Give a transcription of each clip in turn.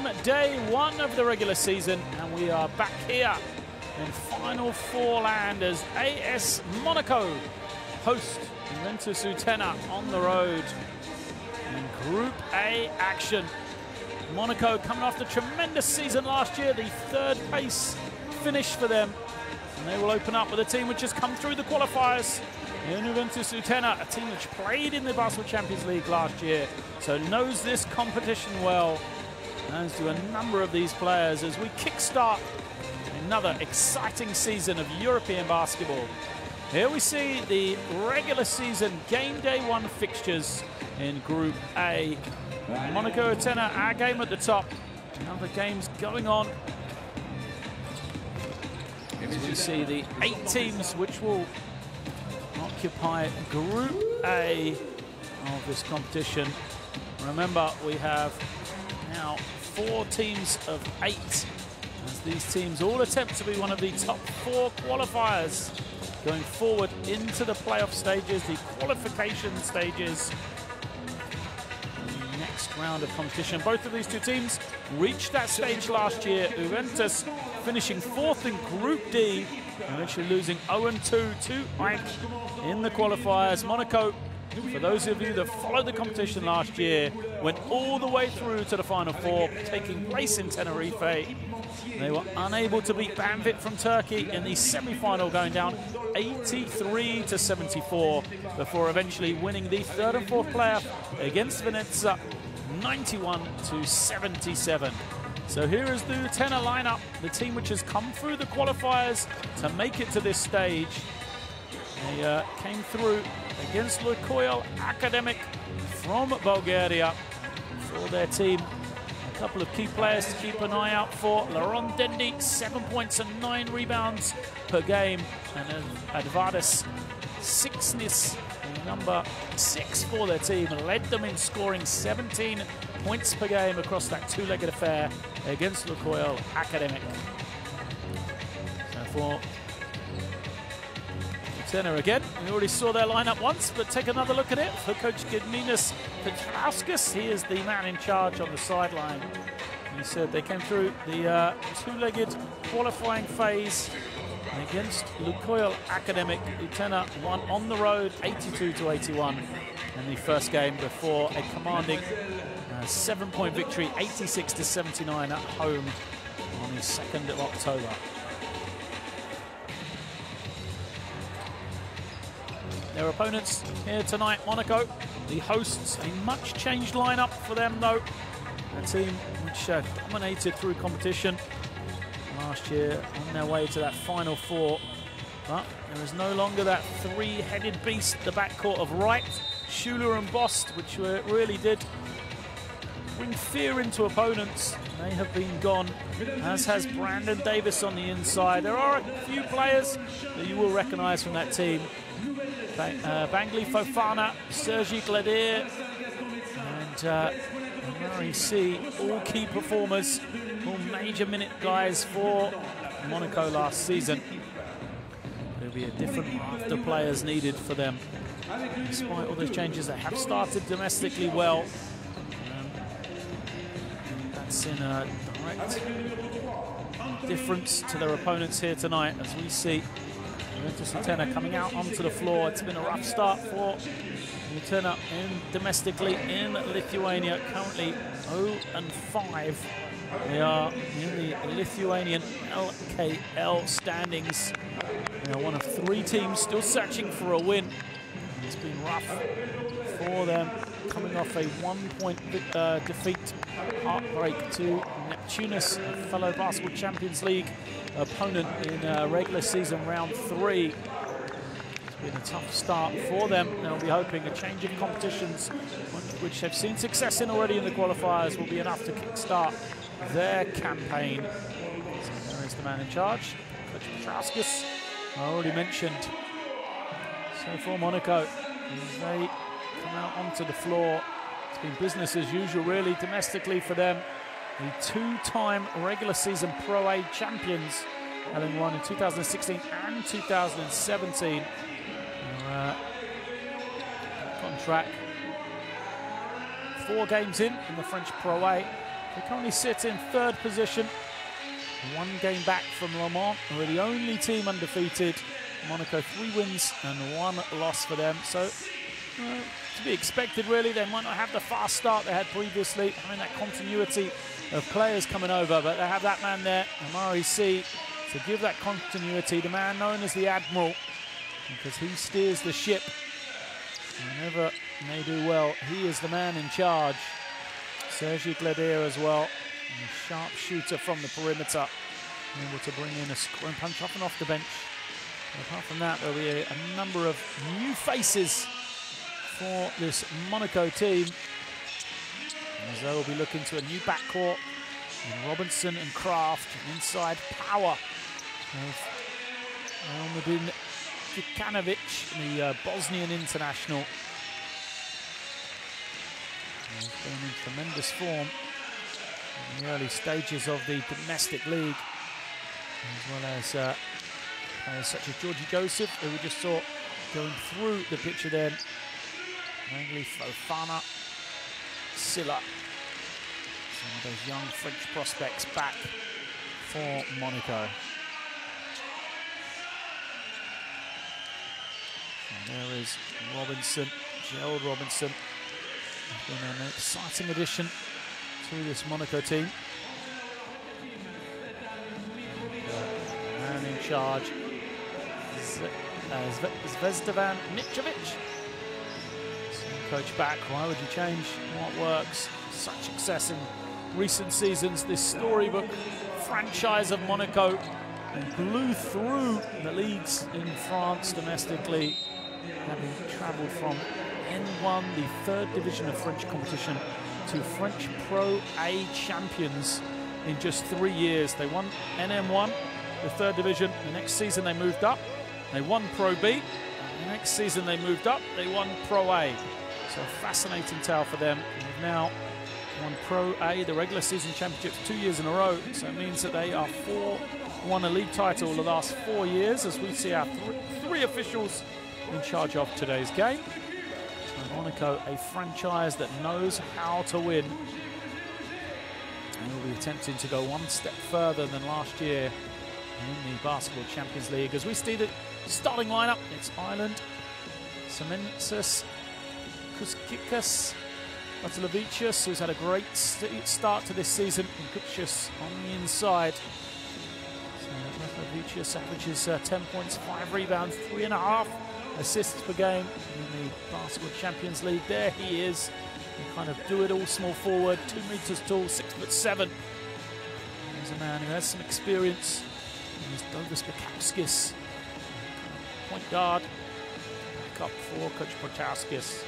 game day one of the regular season, and we are back here in Final Four land as AS Monaco host Juventus Utena on the road in Group A action. Monaco coming off the tremendous season last year, the third place finish for them, and they will open up with a team which has come through the qualifiers. Juventus Utena, a team which played in the Basketball Champions League last year, so knows this competition well, as do a number of these players as we kickstart another exciting season of European basketball. Here we see the regular season game day one fixtures in Group A. Monaco Utena, our game at the top. Other games going on. As we see the 8 teams which will occupy Group A of this competition. Remember, we have now 4 teams of 8, as these teams all attempt to be one of the top 4 qualifiers going forward into the playoff stages, the qualification stages, the next round of competition. Both of these two teams reached that stage last year. Juventus finishing 4th in Group D, eventually losing 0-2 to AEK in the qualifiers. Monaco, for those of you that followed the competition last year, went all the way through to the Final Four, taking place in Tenerife. They were unable to beat Banvit from Turkey in the semi-final, going down 83-74 before eventually winning the 3rd and 4th player against Venezia 91-77. So here is the Utena lineup, the team which has come through the qualifiers to make it to this stage. They came through against Lukoil Academic from Bulgaria for their team. A couple of key players to keep an eye out for. Laurent Dendy, 7 points and 9 rebounds per game. And Advardas Sixnis, number 6 for their team, led them in scoring 17 points per game across that 2-legged affair against Lukoil Academic. So for Utena again, we already saw their lineup once, but take another look at it for Coach Gediminas Petrauskas. He is the man in charge on the sideline. He said they came through the 2-legged qualifying phase against Lukoil Academic. Utena won on the road 82-81 in the first game before a commanding 7-point victory, 86-79 at home on the 2nd of October. Their opponents here tonight, Monaco, the hosts, a much changed lineup for them though. A team which dominated through competition last year on their way to that Final Four. But there is no longer that 3-headed beast, the backcourt of Wright, Schuler and Bost, which really did bring fear into opponents. They have been gone, as has Brandon Davis on the inside. There are a few players that you will recognise from that team. Bangli Fofana, Sergi Gladir, and Murray C, all key performers, all major minute guys for Monaco last season. There'll be a different raft of players needed for them. Despite all those changes, they have started domestically well. That's in a direct difference to their opponents here tonight, as we see Juventus Utena coming out onto the floor. It's been a rough start for Utena domestically in Lithuania, currently 0-5. They are in the Lithuanian LKL standings. They are one of 3 teams still searching for a win. It's been rough for them, coming off a 1-point defeat, heartbreak to Neptunus, a fellow Basketball Champions League opponent in regular season round 3. It's been a tough start for them. They'll be hoping a change of competitions, which they've seen success in already in the qualifiers, will be enough to kickstart their campaign. So there is the man in charge, Coach Petrauskas, I already mentioned. So for Monaco, as they come out onto the floor, it's been business as usual really domestically for them. The 2-time regular season Pro A champions, having won in 2016 and 2017. On track 4 games in the French Pro A. They currently sit in 3rd position, 1 game back from Le Mans, who are the only team undefeated. Monaco 3 wins and 1 loss for them. So to be expected, really. They might not have the fast start they had previously. I mean, that continuity of players coming over, but they have that man there, Amari C, to give that continuity. The man known as the Admiral, because he steers the ship. Whenever they do well, he is the man in charge. Sergi Gladier as well, a sharp shooter from the perimeter, able to bring in a scoring punch off and off the bench. But apart from that, there'll be a number of new faces for this Monaco team, as they'll be looking to a new backcourt in Robinson and Kraft, and inside power of Almudin Djukanovic, the Bosnian international. He's been in tremendous form in the early stages of the domestic league, as well as players such as Georgie Joseph, who we just saw going through the picture then. Mainly Fofana, Silla, some of those young French prospects back for Monaco. And there is Robinson, Gerald Robinson. He's been an exciting addition to this Monaco team. Man in charge, Zvezdan Mitrovic. Coach back, why would you change what works? Such success in recent seasons. This storybook franchise of Monaco blew through the leagues in France domestically, having travelled from N1, the 3rd division of French competition, to French Pro A champions in just 3 years. They won NM1, the 3rd division. The next season they moved up. They won Pro B. The next season they moved up. They won Pro A. So a fascinating tale for them. They've now won Pro A, the regular season championships, 2 years in a row. So it means that they are won a league title the last 4 years, as we see our three officials in charge of today's game. So Monaco, a franchise that knows how to win. And will be attempting to go 1 step further than last year in the Basketball Champions League. As we see the starting lineup, it's Ireland, Semensis, Kuskikas, Batelovicius, who's had a great start to this season, and Kupchus on the inside. So Batelovicius averages 10 points, 5 rebounds, 3.5 assists per game in the Basketball Champions League. There he is, a kind of do-it-all small forward, 2 meters tall, 6'7". He's a man who has some experience. There's Douglas Bukowskis, point guard, back up for Coach Bukowskis.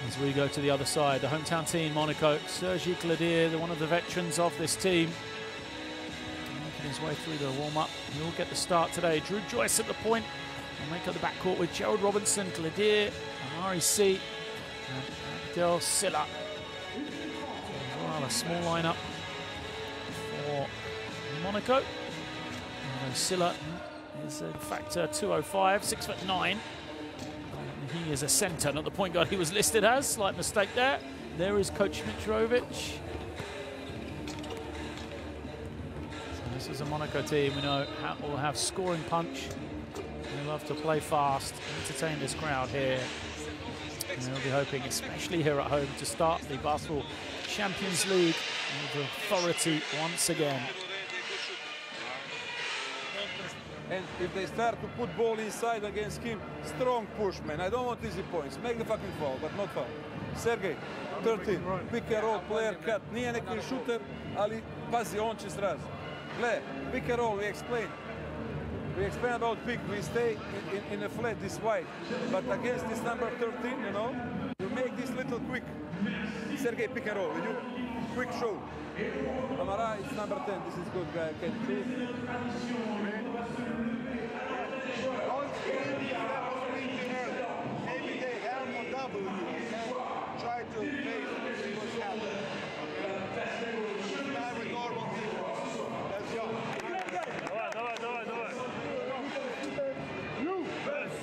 As we go to the other side, the hometown team, Monaco, Sergi Gladier, one of the veterans of this team, making his way through the warm-up. He'll get the start today. Drew Joyce at the point. We'll make up the backcourt with Gerald Robinson, Gladier, Amari C, and Abdel Silla. As well, a small lineup for Monaco. Silla is in fact 205, 6'9". He is a centre, not the point guard he was listed as. Slight mistake there. There is Coach Mitrovic. So this is a Monaco team we know will have scoring punch. They love to play fast, entertain this crowd here. And they'll be hoping, especially here at home, to start the Basketball Champions League with authority once again. And if they start to put ball inside against him, strong push, man. I don't want easy points. Make the fucking foul, but not foul. Sergej, 13, pick and roll, player cut. Nije neki šuter, ali pazi, on će sraz. Gle, pick and roll, we explain. We explain about pick. We stay in a flat this wide. But against this number 13, you know, you make this little quick. Sergej, pick and roll. You quick show. Amara, it's number 10. This is good guy. Can shoot. Maybe they have a double and try to see what's happening. Have a normal defense. Let's go. Давай. You best.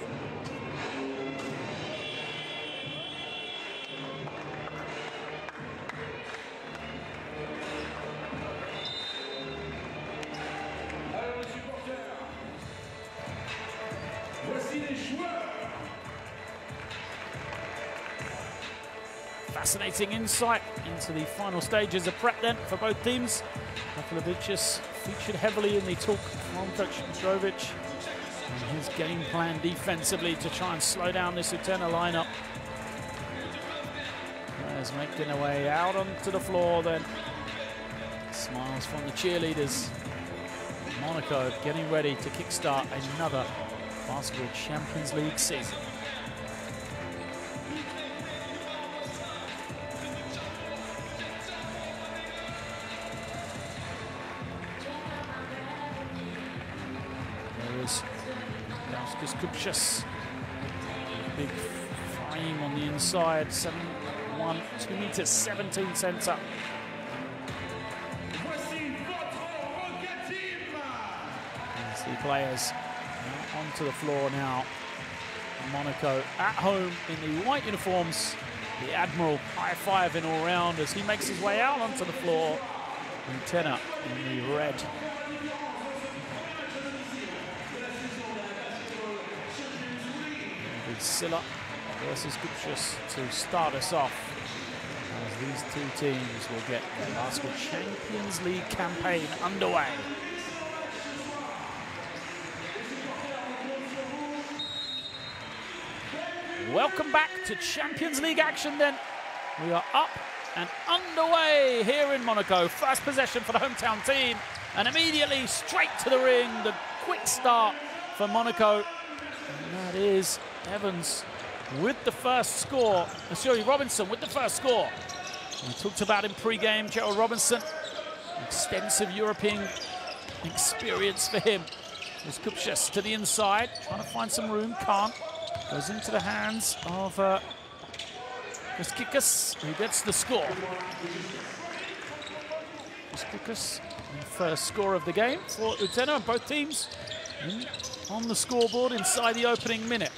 fascinating insight into the final stages of prep then for both teams. Rakovic featured heavily in the talk from Coach Mitrovic and his game plan defensively to try and slow down this Utena lineup. Players making their way out onto the floor then. Smiles from the cheerleaders. Monaco getting ready to kickstart another Basketball Champions League season. There is Juventus Utena. Big frame on the inside, 7'1", 2 meters, 17 center. See players onto the floor now. Monaco at home in the white uniforms. The Admiral high-fiving all round as he makes his way out onto the floor. Utena in the red. Silla versus Kupchus to start us off as these two teams will get their Basketball Champions League campaign underway. Welcome back to Champions League action then. We are up and underway here in Monaco. First possession for the hometown team and immediately straight to the ring. The quick start for Monaco. And that is Evans with the first score. Sorry, Robinson with the first score. We talked about him pre-game, Gerald Robinson. Extensive European experience for him. There's Kupchus to the inside, trying to find some room, can't. Goes into the hands of Kikas, who gets the score. Kikas, the first score of the game for Utena, both teams on the scoreboard inside the opening minute.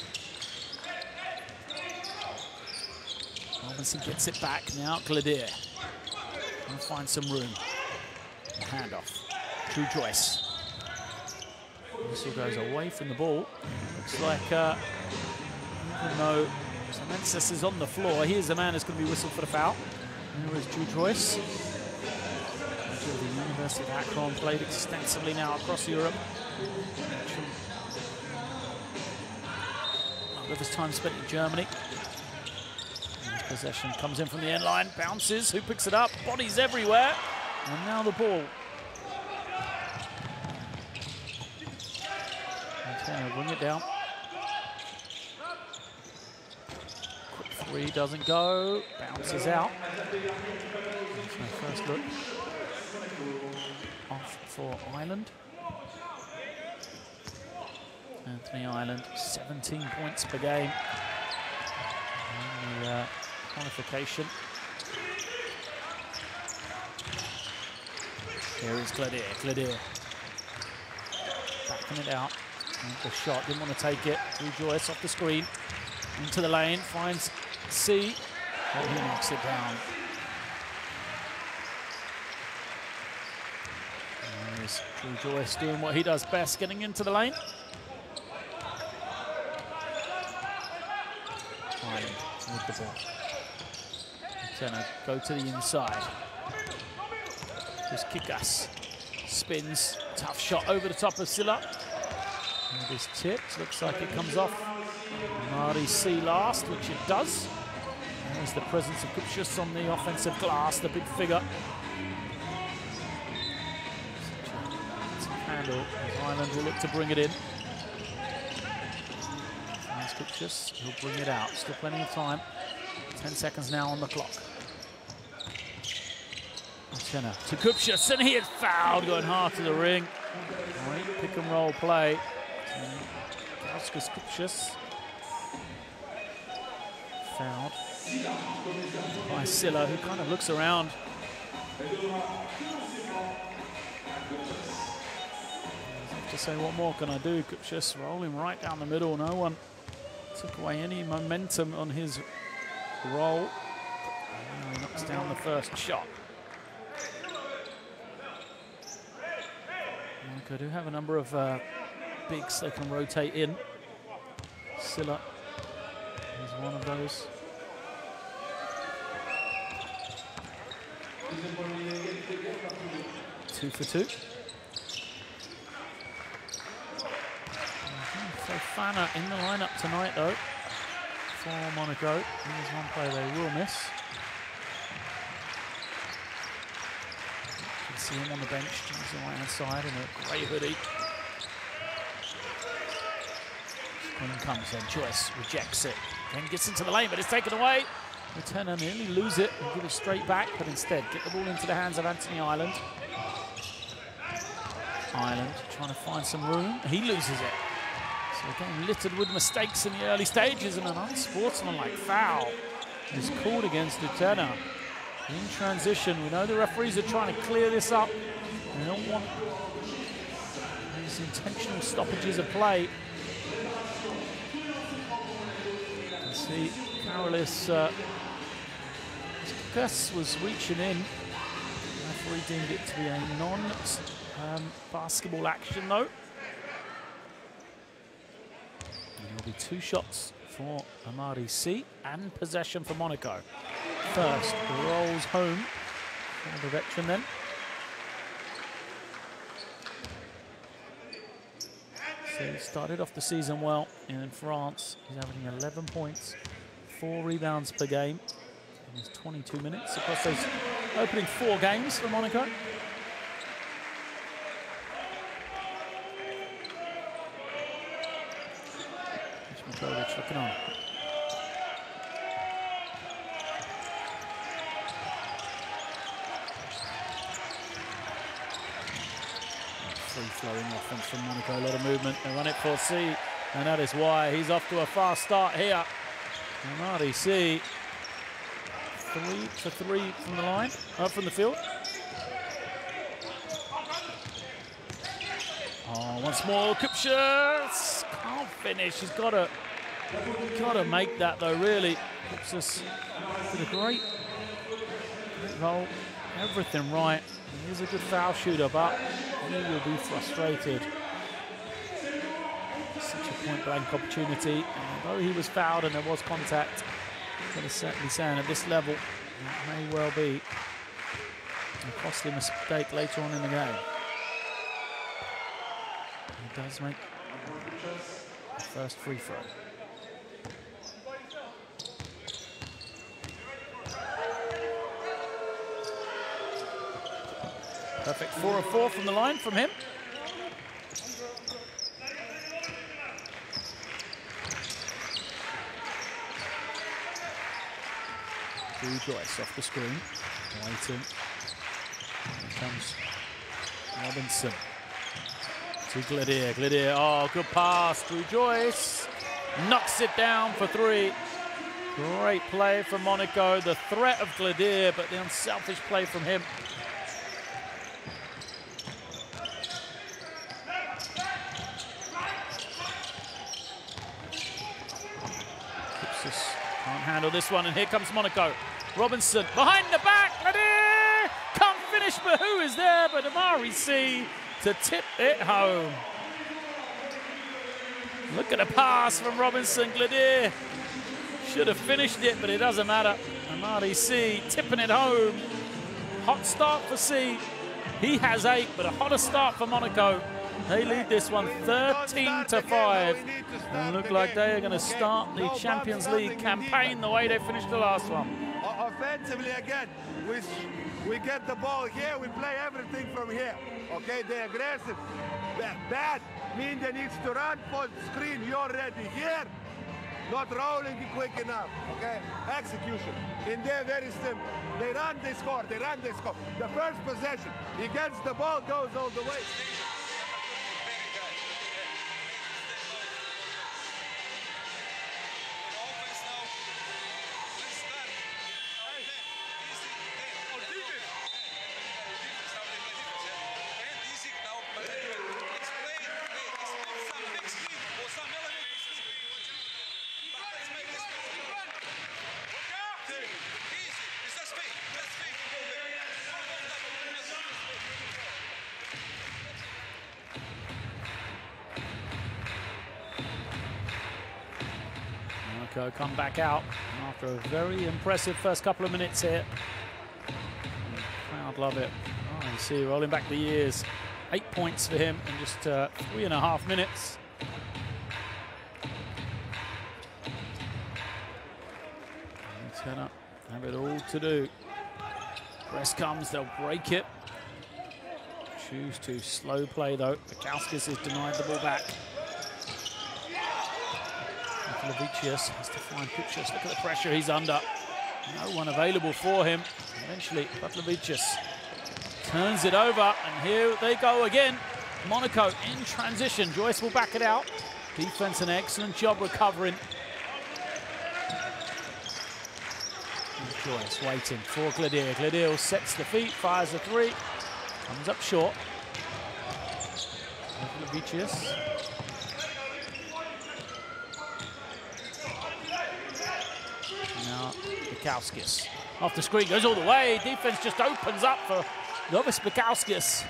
Robinson gets it back now. Gladier trying to find some room. The handoff. Drew Joyce. Whistle goes away from the ball. Looks like, even though Mensis is on the floor, he is the man who's going to be whistled for the foul. There is Drew Joyce. The University of Akron, played extensively now across Europe. A lot of his time spent in Germany. And possession comes in from the end line, bounces, who picks it up, bodies everywhere, and now the ball. Utena bring it down. Quick three doesn't go, bounces out. That's my first look. Off for Ireland. Anthony Ireland, 17 points per game. And the qualification. Here is Gladier. Gladier backing it out. And the shot, didn't want to take it. Drew Joyce off the screen. Into the lane, finds C. And he knocks it down. There's Drew Joyce doing what he does best, getting into the lane. Ireland with the ball. Utena go to the inside. Just Kikas. Spins. Tough shot over the top of Silla. And it is tipped. Looks like it comes off Mari C last, which it does. And there's the presence of Kupchus on the offensive glass, the big figure. Handle. Ireland will look to bring it in. Finds Kupchus. He'll bring it out. Still plenty of time. 10 seconds now on the clock. Utena to Kupchus, and he is fouled, going hard to the ring. Great pick and roll play. Oscar Kupchus fouled by Silla, who kind of looks around. To say, what more can I do? Kupchus rolling right down the middle. No one took away any momentum on his roll. And he knocks down the first shot. Monaco do have a number of bigs they can rotate in. Silla is one of those. 2 for 2. Fofana in the lineup tonight, though, for Monaco. Here's one player they will miss. You can see him on the bench, on the right-hand side in a grey hoodie. When comes then, Joyce rejects it. Then gets into the lane, but it's taken away. Utena nearly lose it and give it straight back, but instead get the ball into the hands of Anthony Ireland. Ireland trying to find some room. He loses it. So again, littered with mistakes in the early stages, and an unsportsmanlike foul is called against Utena. In transition, we know the referees are trying to clear this up. They don't want these intentional stoppages of play. You see, Carolis Gus was reaching in. The referee deemed it to be a non-basketball action, though. There'll be 2 shots for Amari C and possession for Monaco. First, rolls home for the veteran then. So he started off the season well in France. He's averaging 11 points, 4 rebounds per game in his 22 minutes across those opening 4 games for Monaco. Looking on. Free-flowing offense from Monaco, a lot of movement. They run it for C, and that is why he's off to a fast start here. Amari C, 3 for 3 from the line, from the field. Oh, once more, Kupchus can't finish. He's got to make that though. Really, Kupchus did a great roll, everything right. He's a good foul shooter, but he will be frustrated. Such a point-blank opportunity. And although he was fouled and there was contact, I'm going to certainly saying at this level, it may well be a costly mistake later on in the game. He does make the first free throw. Perfect 4 of 4 from the line from him. Drew Joyce off the screen. Waiting. Here comes Robinson. To Gladier. Gladier, oh, good pass. Drew Joyce knocks it down for 3. Great play from Monaco. The threat of Gladier, but the unselfish play from him. Can't handle this one, and here comes Monaco. Robinson behind the back. Gladier can't finish, but who is there but Amari C to tip it home. Look at the pass from Robinson. Gladier should have finished it, but it doesn't matter. Amari C tipping it home. Hot start for C. He has 8, but a hotter start for Monaco. They lead this one 13-5. And look like they are going to start the Champions League campaign the way they finished the last one. Offensively again, we get the ball here, we play everything from here. Okay, they're aggressive. Bad means they need to run for the screen. You're ready here. Not rolling quick enough. Okay, execution. In there, very simple. They run, they score. They run, they score. The first possession, he gets the ball, goes all the way. Come back out after a very impressive first couple of minutes here. Crowd love it. Oh, you see, rolling back the years. 8 points for him in just 3.5 minutes. Utena have it all to do. Press comes, they'll break it. Choose to slow play though. Bukowskis is denied the ball back. Lavicius has to find Piccius. Look at the pressure he's under. No one available for him. Eventually, Lavicius turns it over, and here they go again. Monaco in transition. Joyce will back it out. Defense, an excellent job recovering. Joyce waiting for Gladier. Gladier sets the feet, fires a three, comes up short. Lavicius. Now Bukowskis. Off the screen, goes all the way. Defense just opens up for Novis Bukowskis.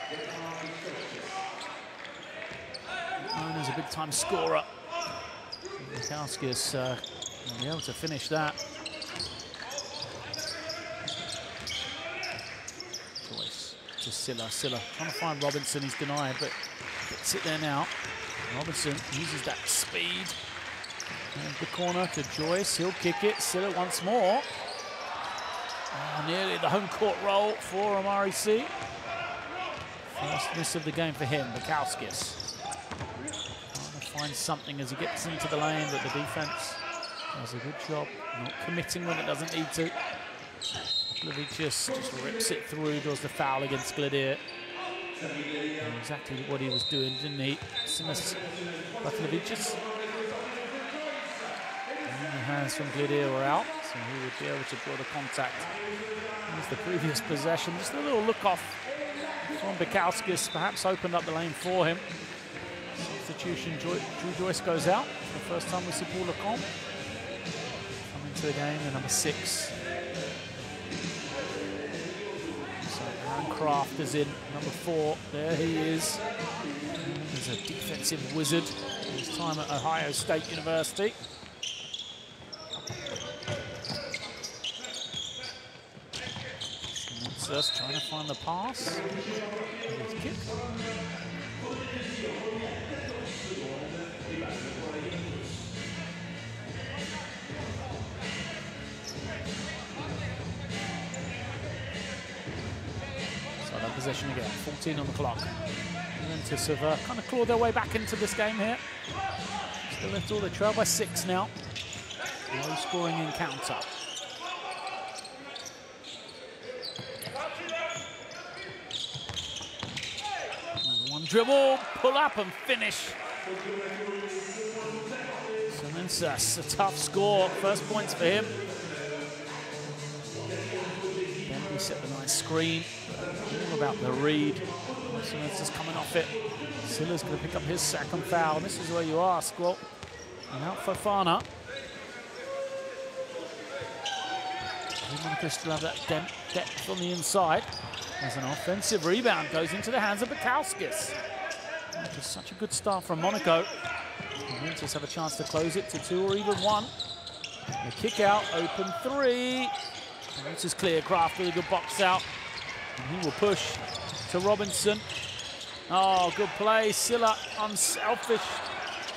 And there's a big-time scorer. Bukowskis will be able to finish that. Joyce to Silla. Silla trying to find Robinson. He's denied, but gets it there now. Robinson uses that speed. And the corner to Joyce. He'll kick it. Silla once more. Oh, nearly the home court roll for Amari C. First miss of the game for him, Bukowskis. Trying to find something as he gets into the lane, but the defense does a good job not committing when it doesn't need to. Lavicius just rips it through, does the foul against Gladier. Exactly what he was doing, didn't he? Simas Lavicius. The hands from Gladier were out, so he would be able to draw the contact. As the previous possession, just a little look off from Bukowskis, perhaps opened up the lane for him. Substitution, Drew Joyce goes out. For the first time we see Paul Lecomte come into the game, the number 6. So Aaron Kraft is in, number 4. There he is. He's a defensive wizard. His time at Ohio State University. Just trying to find the pass. Kick. So that possession again, 14 on the clock. Juventus have kind of clawed their way back into this game here. Still left all, they trail by 6 now. Low scoring encounter. Dribble, pull up and finish. Semensas, a tough score. First points for him. Then we set the nice screen. All about the read. Semensas coming off it. Silla's going to pick up his second foul. This is where you ask, well, out Fofana. Monaco still have that depth on the inside. As an offensive rebound goes into the hands of Bukowskis. Just such a good start from Monaco. Juventus have a chance to close it to 2 or even 1. The kick out, open 3. This is clear. Kraft with a good box out. And he will push to Robinson. Oh, good play. Silla unselfish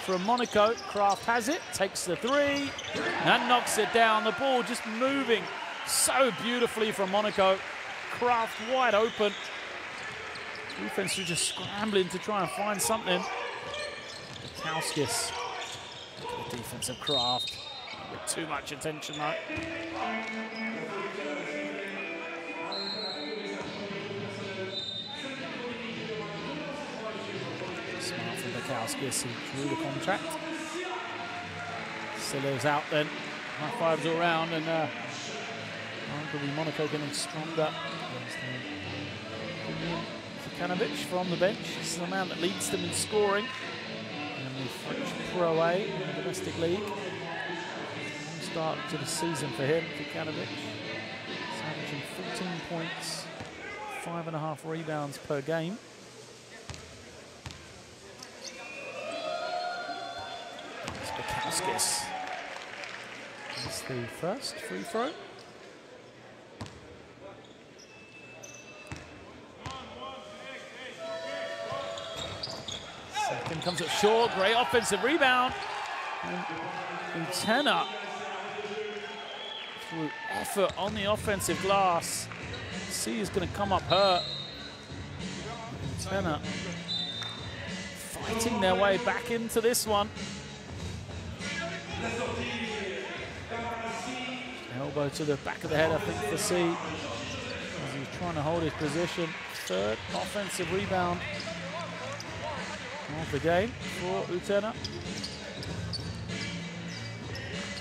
from Monaco. Kraft has it, takes the 3, and knocks it down. The ball just moving so beautifully from Monaco. Kraft wide open. Defense was just scrambling to try and find something. Bukowskis. Look at the defense of Kraft. With too much attention though. Smart from Bukowskis, who drew the contract. Silla's out then. High fives all round, and Monaco getting stronger. Kanovic from the bench. This is the man that leads them in scoring in the French Pro A in the domestic league. Start to the season for him, Kanovic. He's averaging 14 points, 5.5 rebounds per game. It's Bukowskis. That's the first free throw. comes up short. Great offensive rebound. And Utena, through effort on the offensive glass, C is going to come up hurt. Utena fighting their way back into this one. Elbow to the back of the head, I think, for C, as he's trying to hold his position. Third offensive rebound of the game for Utena.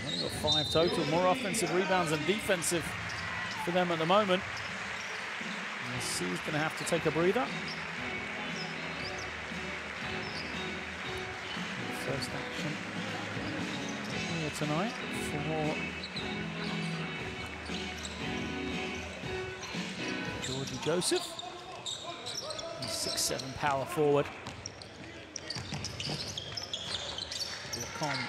Only got 5 total, more offensive rebounds than defensive for them at the moment. And C is going to have to take a breather. First action here tonight for Georgie Joseph. He's 6'7" power forward. Lacombe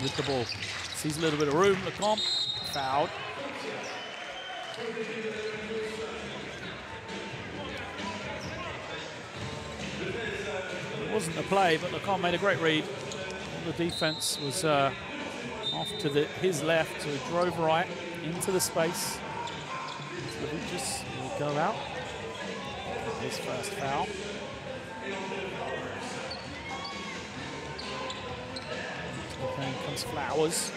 with the ball. Sees a little bit of room. Lacombe fouled. It wasn't a play, but Lacombe made a great read. All the defense was off to his left, so he drove right into the space. Juventus will go out. His first foul. Okay, comes Flowers.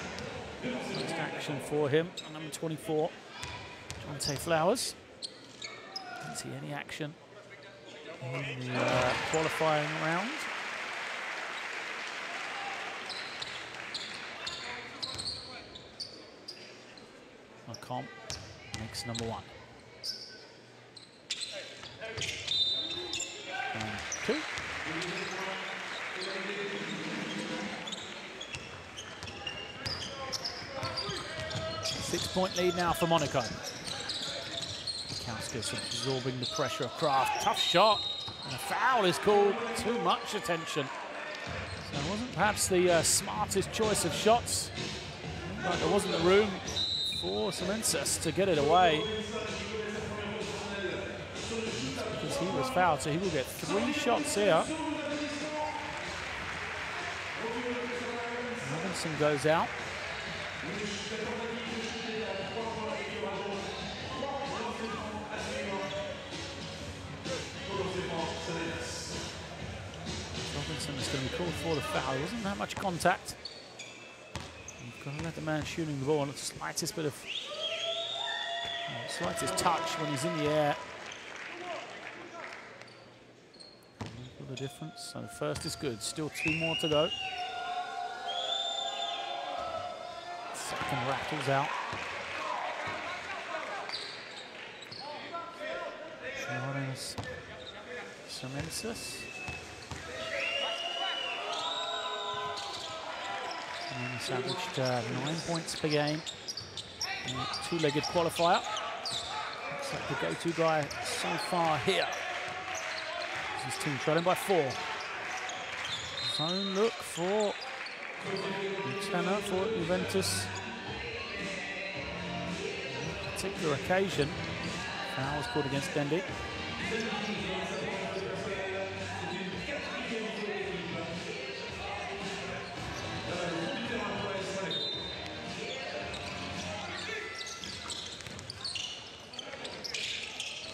First action for him, number 24, Jonte Flowers. Didn't see any action in the qualifying round. Lacombe makes number 1. And 2. Six-point lead now for Monaco. Kauskas absorbing the pressure of Kraft. Tough shot, and a foul is called. Too much attention. So it wasn't perhaps the smartest choice of shots. But there wasn't the room for Juventus to get it away. Because he was fouled, so he will get 3 shots here. Robinson goes out. Robinson is going to be called for the foul. There wasn't that much contact. You've got to let the man shooting the ball on the slightest bit of slightest touch when he's in the air. Look at the difference. So the first is good. Still 2 more to go. Second rattles out. Semensis. And he's averaged 9 points per game in a 2-legged qualifier. Looks like the go-to guy so far here. His team trailing by 4. Zone look for Utena for Juventus. On a particular occasion, foul was called against Dendy.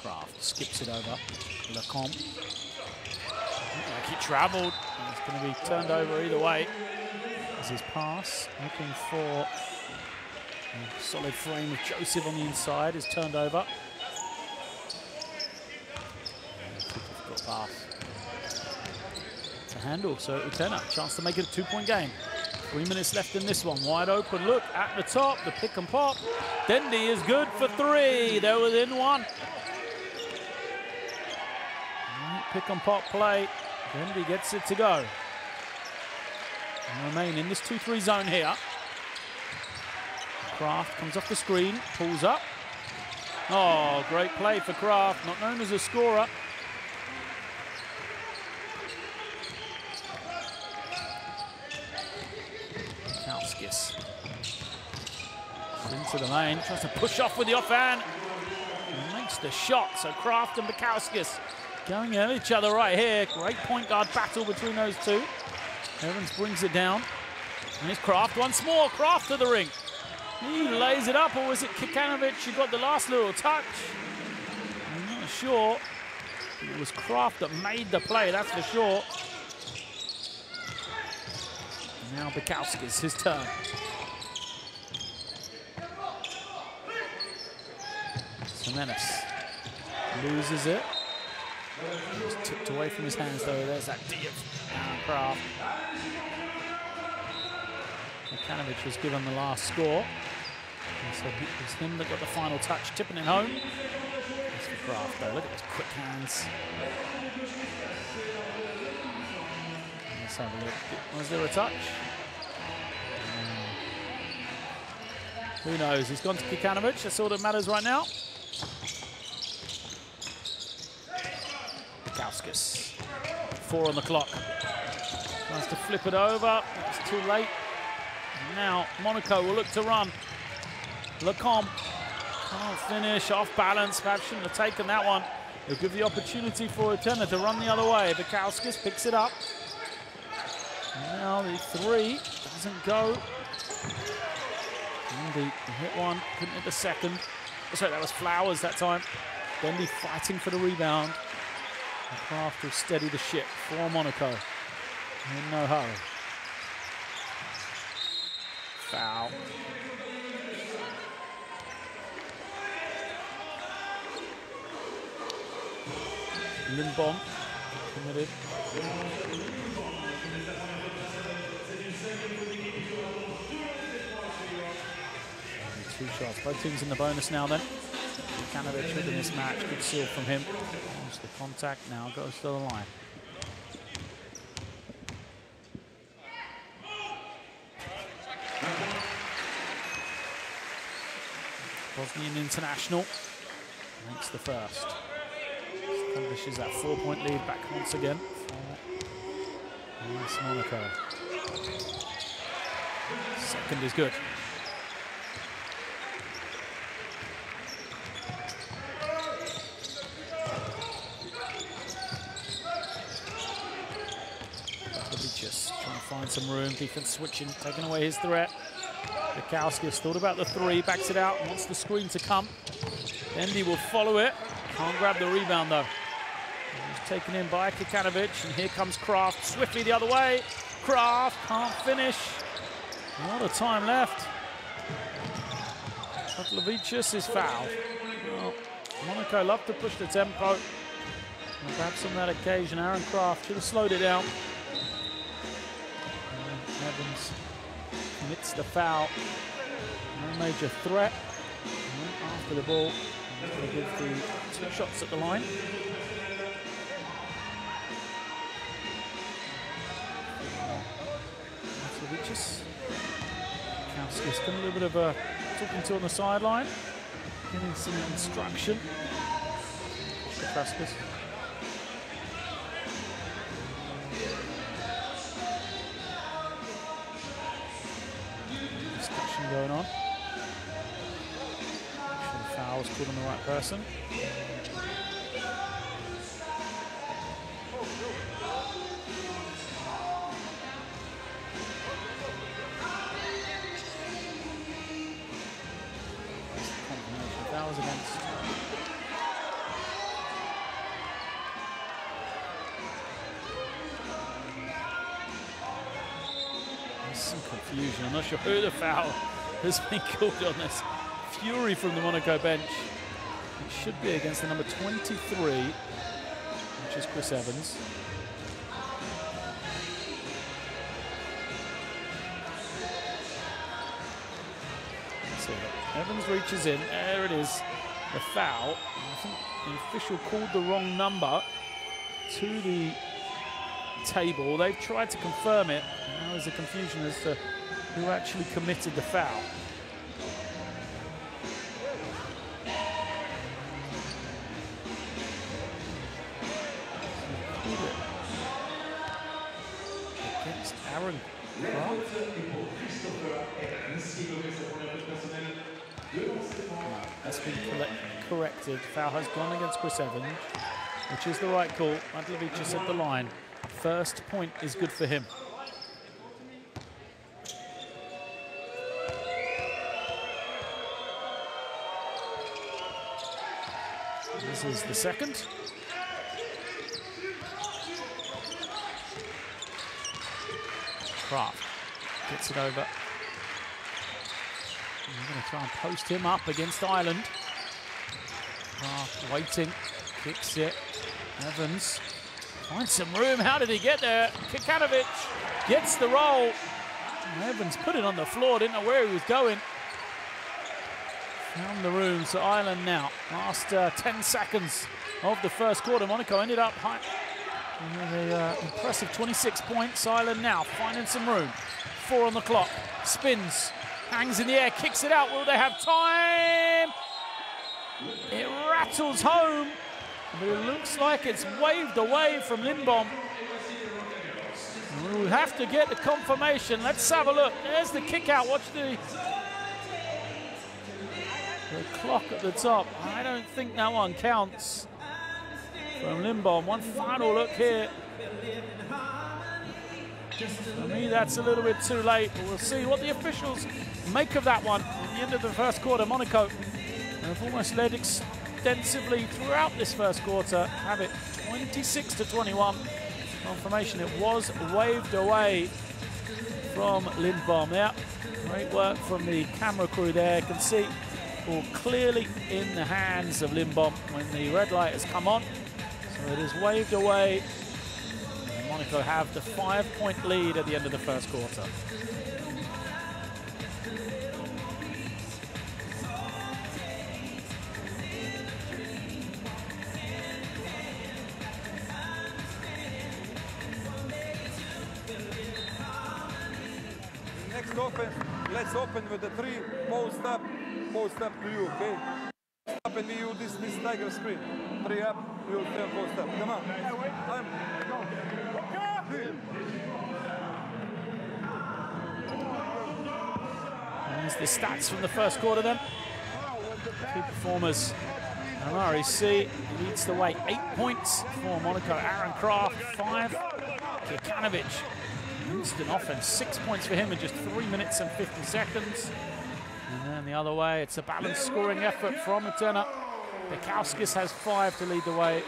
Kraft skips it over. Lacombe. Like he travelled. It's going to be turned over either way. As his pass, looking for a solid frame of Joseph on the inside, is turned over. Difficult pass to handle. So Utena, chance to make it a 2-point game. 3 minutes left in this one. Wide open look at the top. The pick and pop. Dendy is good for 3. They're within 1. Pick and pop play. Dendy gets it to go. And remain in this 2-3 zone here. Kraft comes off the screen, pulls up. Oh, great play for Kraft, not known as a scorer. Kauskis into the lane, tries to push off with the offhand. And makes the shot, so Kraft and Bukowskis Going at each other right here. Great point guard battle between those two. Evans brings it down. And it's Kraft once more. Kraft to the ring. He lays it up, or was it Kikanovic who got the last little touch? I'm not sure. It was Kraft that made the play, that's for sure. Now Bukowski's his turn. Semenis loses it. It's tipped away from his hands though. There's that D of Kraft. Kikanovic was given the last score. And so it was him that got the final touch, tipping it home. That's for Kraft though. Look at his quick hands. Let's have a look. Was there a touch? Who knows? He's gone to Kikanovic. That's all that matters right now. Bukowskis. 4 on the clock. Tries to flip it over. It's too late. Now Monaco will look to run. Lecomte can't finish, off balance. Perhaps shouldn't have taken that one. It'll give the opportunity for Utena to run the other way. Bukowskis picks it up. And now the 3 doesn't go. Bendy hit one, couldn't hit the second. Oh, sorry, that was Flowers that time. Bendy fighting for the rebound. And Kraft will steady the ship for Monaco. In no hurry. Foul. Lindbom committed. 2 shots. Both teams in the bonus now then. Kikanovic with the mismatch. Good seal from him. Comes the contact now, goes to the line. Bosnian international makes the first. Establishes that 4-point lead back once again for As Monaco. Second is good. Just trying to find some room. Defense switching, taking away his threat. Bukowski's thought about the 3, backs it out, wants the screen to come. Bendy will follow it. Can't grab the rebound though. He's taken in by Kikanovic, and here comes Kraft swiftly the other way. Kraft can't finish. A lot of time left. Kotlovicius is fouled. Well, Monaco love to push the tempo. And perhaps on that occasion, Aaron Kraft should have slowed it down. And Evans commits the foul. No major threat. And after the ball, he's going to give the 2 shots at the line. Kotlovicius. Bukowski's got a little bit of a talking to on the sideline, giving some instruction. Bukowski's. Discussion going on. Sure the foul was called on the right person. Against there's some confusion. I'm not sure who the foul has been called on this. Fury from the Monaco bench. It should be against the number 23, which is Chris Evans. Evans reaches in, there it is, the foul. I think the official called the wrong number to the table. They've tried to confirm it, and now there's a confusion as to who actually committed the foul. Against Aaron Kraft. That's been corrected. Foul has gone against Chris Evans. which is the right call. Adlovic at the line. First point is good for him. This is the second. Kraft gets it over. We're going to try and post him up against Ireland. Kraft waiting, kicks it. Evans finds some room. How did he get there? Kikanovic gets the roll. Evans put it on the floor, didn't know where he was going. Found the room, so Ireland now, last 10 seconds of the first quarter. Monaco ended up high with an impressive 26 points. Ireland now finding some room. 4 on the clock, spins, hangs in the air, kicks it out. Will they have time? It rattles home, but it looks like it's waved away from Lindbom. We'll have to get the confirmation. Let's have a look. There's the kick out. Watch the clock at the top. I don't think that one counts from Lindbom. One final look here. For me, that's a little bit too late, but we'll see what the officials make of that one. At the end of the first quarter, Monaco have almost led extensively throughout this first quarter. Have it 26-21. Confirmation, it was waved away from Lindbom. Yeah, great work from the camera crew there. You can see all clearly in the hands of Lindbom when the red light has come on. So it is waved away. And Monaco have the 5-point lead at the end of the first quarter. Next offense, let's open with the 3, post up to you, okay? Up and you this tiger screen. 3 up, we will turn post up. Come on. There's the stats from the first quarter then. Key performers. Amari C leads the way, 8 points for Monaco. Aaron Kraft, 5. Kikanovic, instant offense, 6 points for him in just 3 minutes and 50 seconds. And then the other way, it's a balanced scoring effort from Utena. Bekauskis has 5 to lead the way.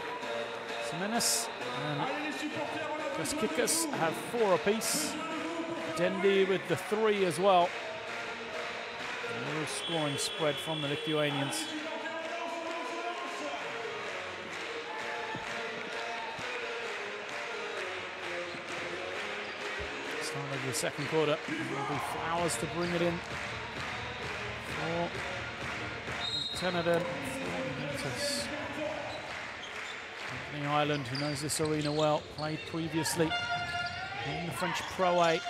Siminis and Kaskikas have 4 apiece. Dendi with the 3 as well. A little scoring spread from the Lithuanians. Start of the second quarter. There will be Flowers to bring it in. For Tenerife, Juventus. Anthony Ireland, who knows this arena well, played previously in the French Pro A.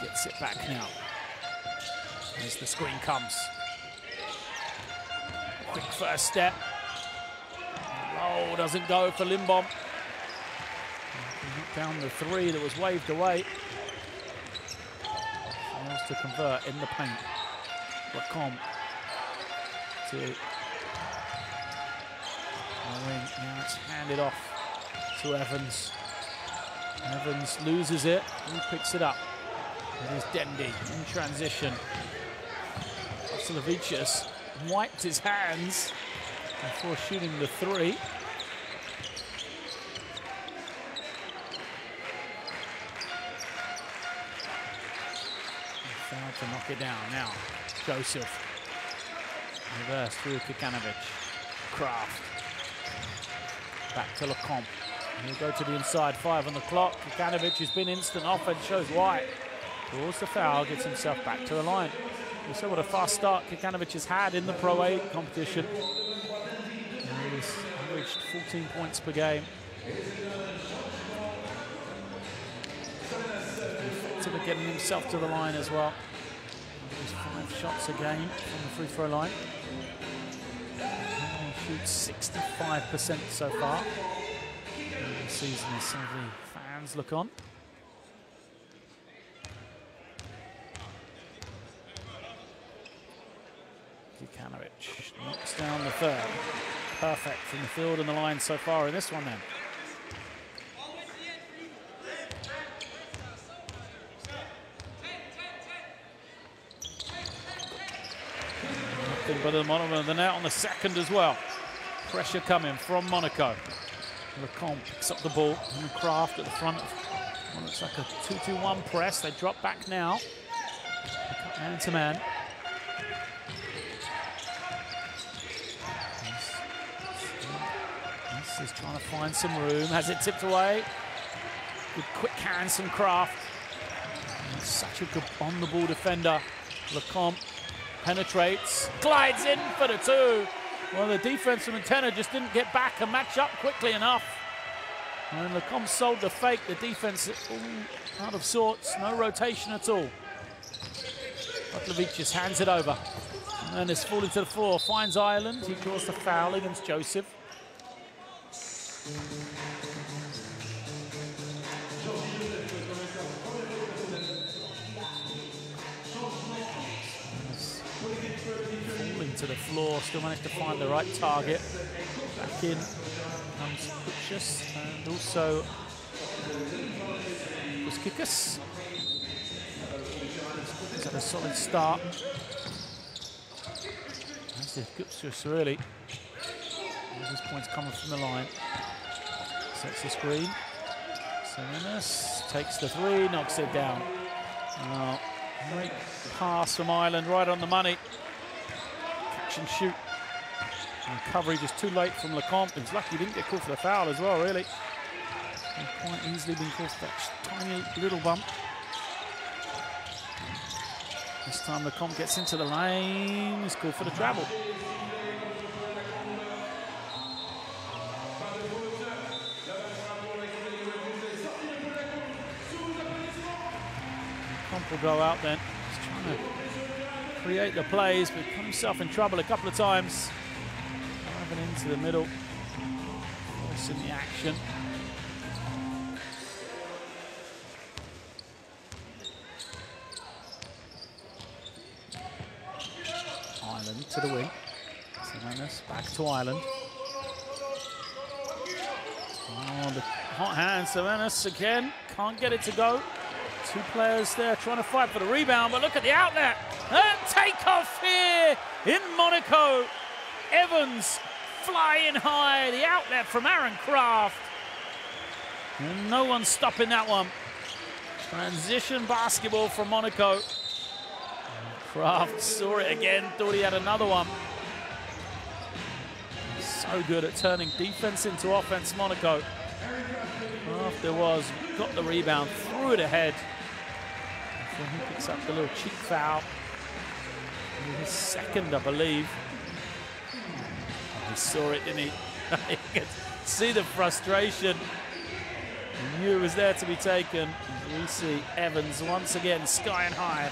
Gets it back now. As the screen comes. Quick first step. Roll doesn't go for Lindbom. Down the 3 that was waved away. Fails to convert in the paint. Lacombe to the wing. Now it's handed off to Evans. Evans loses it. He picks it up. It is Dendi in transition. Vasilevicius wiped his hands before shooting the 3. Failed to knock it down. Now Joseph. Reverse through Kikanovic. Kraft. Back to Lacombe. He'll go to the inside, 5 on the clock. Kikanovic has been instant offense, shows why. Draws the foul, gets himself back to the line. We saw what a fast start Kikanovic has had in the Pro A competition. He's averaged 14 points per game. Effective at getting himself to the line as well. He's 5 shots a game from the free throw line. He shoots 65% so far in the season as some of the fans look on. Kikanovic knocks down the 3rd. perfect from the field and the line so far in this one then. Nothing but the net on the second as well. Pressure coming from Monaco. Lecomte picks up the ball, and Kraft at the front of what looks like a 2-2-1 press. They drop back now. Man to man. This is trying to find some room. Has it tipped away? Good quick hands from Kraft. And such a good on-the-ball defender. Lecomte penetrates, glides in for the 2. Well, the defense from Utena just didn't get back and match up quickly enough. And Lecomte sold the fake. The defense all out of sorts. No rotation at all. Butlevic hands it over. And it's falling to the floor. Finds Ireland. He draws the foul against Joseph. Falling to the floor. Still managed to find the right target. Back in comes Butchus and also Kikas. He's had a solid start. That's it, Butchus really. All his points coming from the line. Sets the screen. Serenas takes the 3, knocks it down. Oh, great pass from Ireland, right on the money. Catch and shoot. And recovery just too late from Lecomte. He was lucky he didn't get called for the foul as well, really. And quite easily been called for that tiny little bump. This time Lecomte gets into the lane. He's called for the travel. Lecomte will go out then. He's trying to create the plays, but got himself in trouble a couple of times. Driving into the middle, forcing the action. Ireland to the wing. Serenas back to Ireland. Oh, the hot hand, Serenas again. Can't get it to go. 2 players there trying to fight for the rebound, but look at the outlet. And takeoff here in Monaco. Evans flying high. The outlet from Aaron Kraft. And no one's stopping that one. Transition basketball from Monaco. Kraft saw it again, thought he had another one. So good at turning defense into offense, Monaco. Kraft there was, got the rebound, threw it ahead. And he picks up the little cheek foul. His second, I believe. He saw it, didn't he? You could see the frustration. He knew it was there to be taken. We see Evans once again skying high.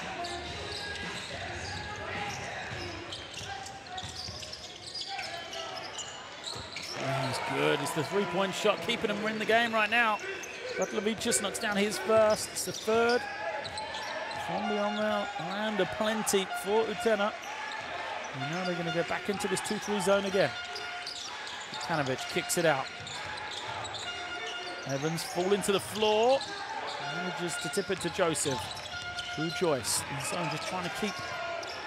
He's good. It's the 3-point shot keeping him in the game right now. Butlevic just knocks down his first. It's the 3rd. From beyond there, around a plenty for Utena. And now they're going to go back into this 2-3 zone again. Kanovic kicks it out. Evans falling to the floor. Manages to tip it to Joseph. True choice. And so I'm just trying to keep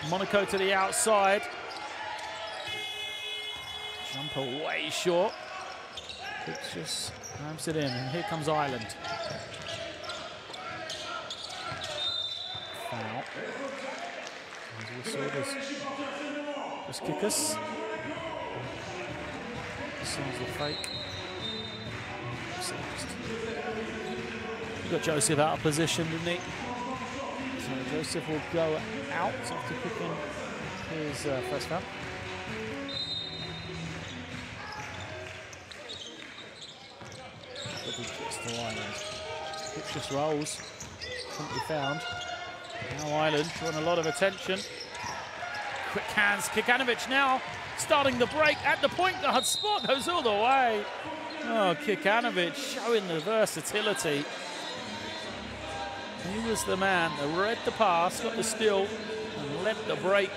Monaco to the outside. Jumper way short. Kicks just ramps it in, and here comes Ireland. Foul. As we saw this Kikas. Sounds the fake. He got Joseph out of position, didn't he? So Joseph will go out after picking his first foul. It just rolls. Couldn't be found. Now Ireland drawing a lot of attention. Quick hands. Kikanovic now starting the break at the point guard spot. Goes all the way. Oh, Kikanovic showing the versatility. He was the man that read the pass, got the steal, and led the break.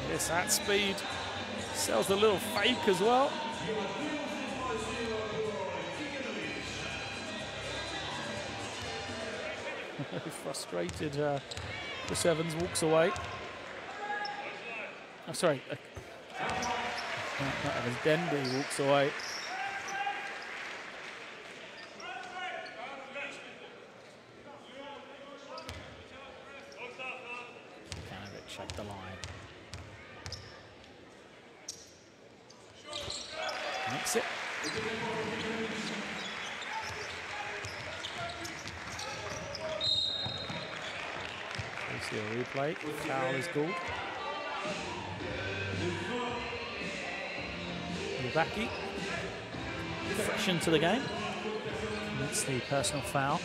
This at speed. Sells a little fake as well. Frustrated, Chris Evans walks away. Oh, sorry. Evans, Denby walks away. Canovic check the line. Makes it. See a replay. Foul is called. Lubaki fresh into the game. That's the personal foul.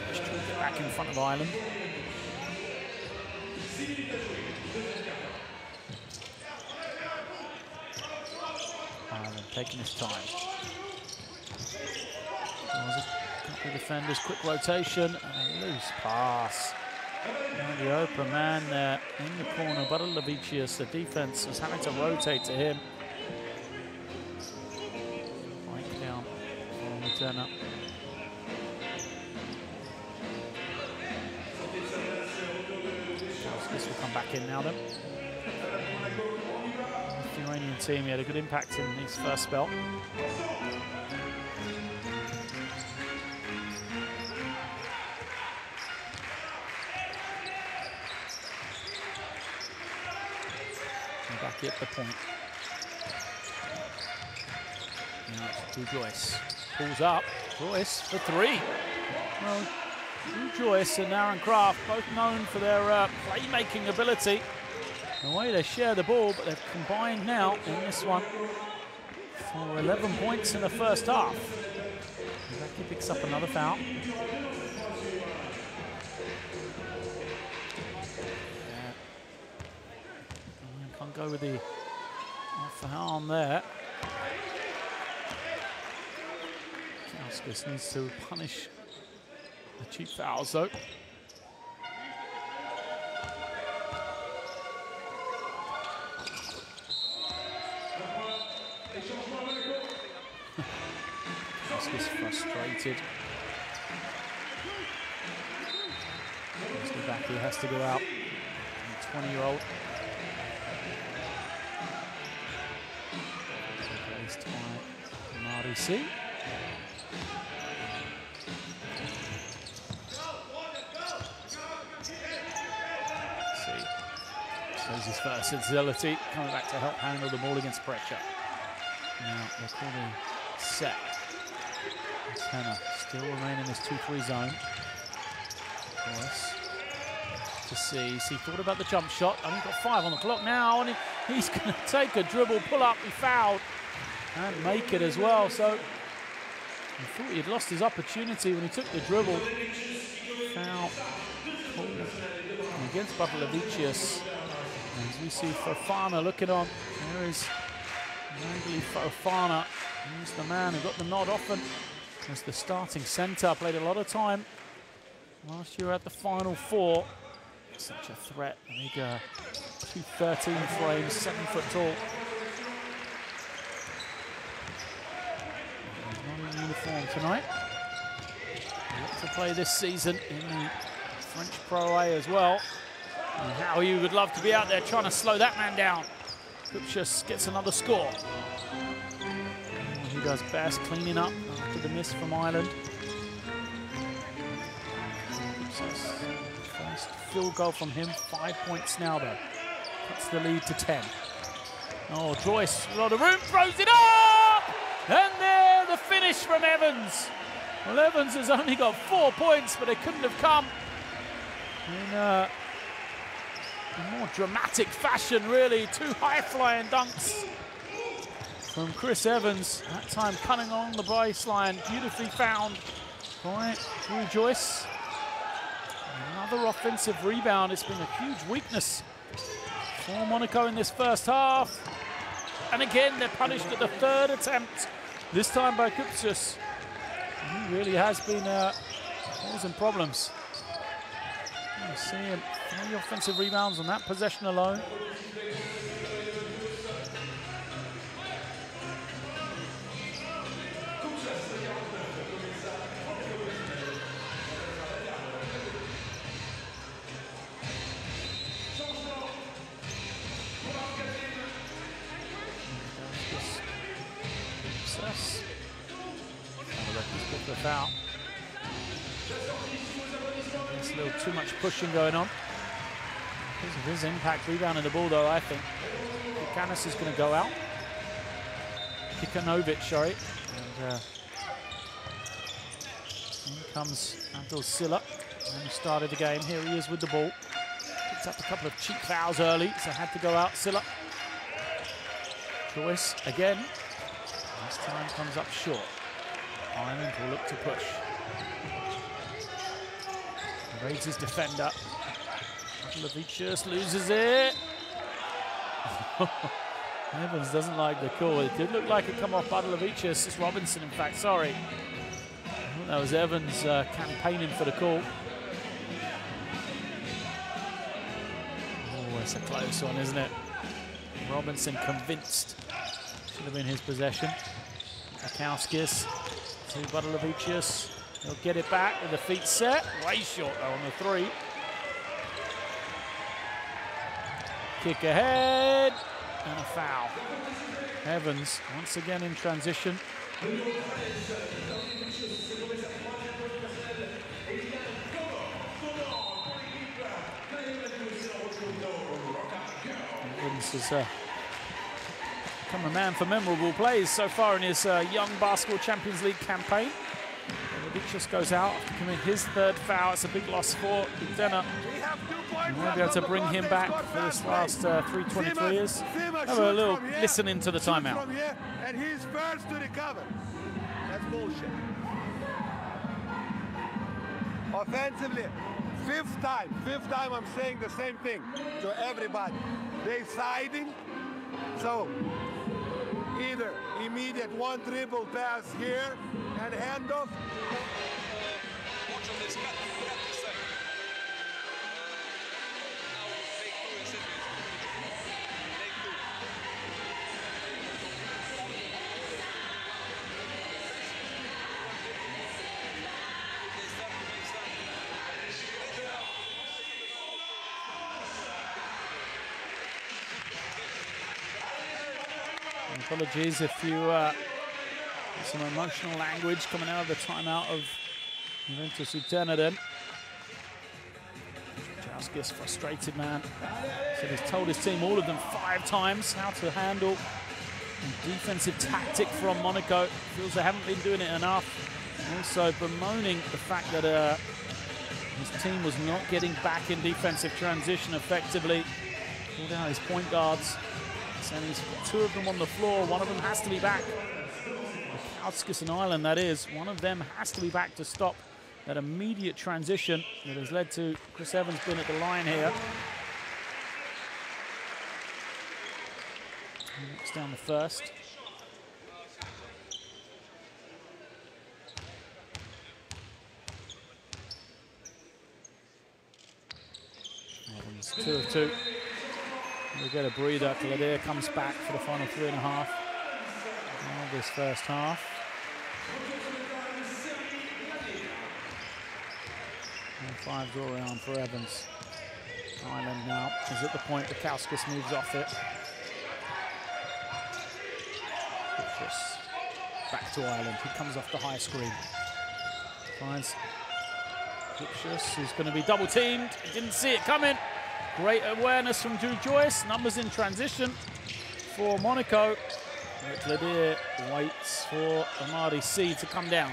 Just trying to get back in front of Ireland. Ireland taking his time. There's a couple of defenders, quick rotation, and a loose pass. And the open man there in the corner, Levicius. The defense was having to rotate to him. Right down from Utena. This will come back in now then. The Iranian team, he had a good impact in his first spell. Back at the point. Now it's to Joyce. Pulls up. Joyce for three. Well, Joyce and Aaron Kraft, both known for their playmaking ability. The way they share the ball, but they've combined now in this one for 11 points in the first half. Becky picks up another foul. Can't go with the foul on there. Kauskas needs to punish the cheap fouls though. Kauskas frustrated. Lubaki has to go out. 20-year-old. Marisi. Shows his versatility, coming back to help handle the ball against pressure. Now they're calling set. Utena still remain in this 2-3 zone. Of course. To see, he thought about the jump shot. Only got 5 on the clock now, and he's going to take a dribble, pull up, he fouled, and make it as well. So I thought he'd lost his opportunity when he took the dribble. Foul against Levicius. As we see Fofana looking on, there is Rangley Fofana. He's the man who got the nod often as the starting centre. Played a lot of time last year at the Final Four. Such a threat. I think 213 frames, 7 foot tall. He's not in uniform tonight. Yet to play this season in the French Pro A as well. And how you would love to be out there trying to slow that man down. Kupchus gets another score. And he does best cleaning up after the miss from Ireland. First field goal from him, 5 points now though. Puts the lead to 10. Oh, Joyce, a lot of room, throws it up! And there, the finish from Evans. Well, Evans has only got 4 points, but it couldn't have come in a more dramatic fashion, really. 2 high-flying dunks from Chris Evans. That time cutting along the baseline, beautifully found by Drew Joyce. Another offensive rebound. It's been a huge weakness for Monaco in this first half. And again, they're punished at the 3rd attempt, this time by Kupchus. He really has been causing problems. You see him, 3 offensive rebounds on that possession alone. a foul. There's a little too much pushing going on. Because of his impact rebounding the ball, though, I think. Buchanan is going to go out. Kikanovic, sorry. And in comes Abdul Silla. And he started the game. Here he is with the ball. Picked up a couple of cheap fouls early, so had to go out. Silla. Joyce again. This time comes up short. Ireland will look to push. Raids his defender. Levicius loses it. Evans doesn't like the call. It did look like it come off Badalevicius. It's Robinson, in fact, sorry. I think that was Evans campaigning for the call. Oh, it's a close one, isn't it? Robinson convinced. Should have been his possession. Akauskis to Badalevicius. He'll get it back with the feet set. Way short, though, on the three. Kick ahead. And a foul. Evans once again in transition. Evans has become a man for memorable plays so far in his young basketball Champions League campaign. Levicius goes out after committing his third foul. It's a big loss for Utena. We won't be able to bring him back for this last 3:23 years. Have a little listen into the timeout. And he's first to recover. That's bullshit. Offensively, fifth time I'm saying the same thing to everybody. They siding, so either immediate one dribble pass here and handoff. Apologies if you some emotional language coming out of the timeout of Juventus Utena then. Jaskis, frustrated man. So he's told his team, all of them 5 times, how to handle a defensive tactic from Monaco. Feels they haven't been doing it enough. Also bemoaning the fact that his team was not getting back in defensive transition effectively. Pulled out his point guards. And he's got 2 of them on the floor. One of them has to be back. Kauskis and Ireland, that is. One of them has to be back to stop that immediate transition that has led to Chris Evans being at the line here. He knocks down the first. Evans, 2 of 2. We get a breather. Claudia comes back for the final 3.5 of this first half. And 5 draw around for Evans. Ireland now is at the point. The Kauskis moves off it. Back to Ireland. He comes off the high screen. Finds Lipsius, who's going to be double teamed. He didn't see it coming. Great awareness from Drew Joyce. Numbers in transition for Monaco. Claudia waits for Amadi C to come down.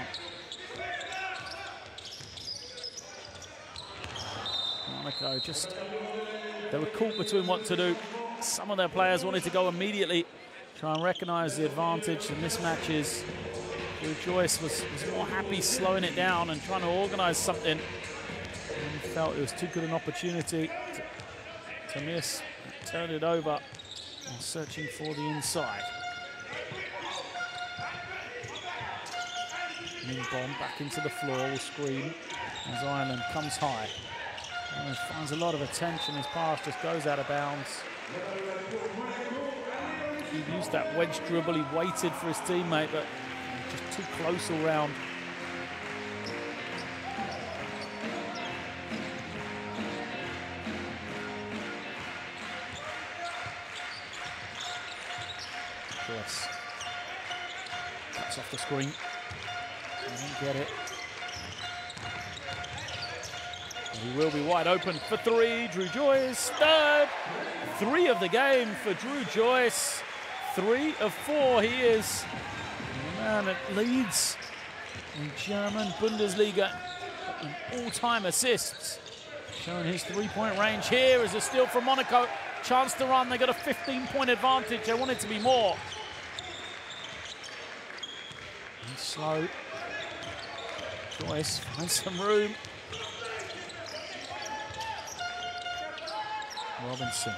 Monaco just, they were caught between what to do. Some of their players wanted to go immediately, try and recognize the advantage, the mismatches. Drew Joyce was more happy slowing it down and trying to organize something. And he felt it was too good an opportunity to miss, turn it over, and searching for the inside. Bomb back into the floor, will screen as Ireland comes high. And finds a lot of attention, his pass just goes out of bounds. He used that wedge dribble, he waited for his teammate, but just too close all round. Cuts off the screen. Didn't get it. He will be wide open for three. Drew Joyce, third. 3 of the game for Drew Joyce. 3 of 4 he is. The man that leads in German Bundesliga in all-time assists. Showing his 3-point range here as a steal from Monaco. Chance to run, they got a 15-point advantage. They want it to be more. And slow. Joyce finds some room. Robinson.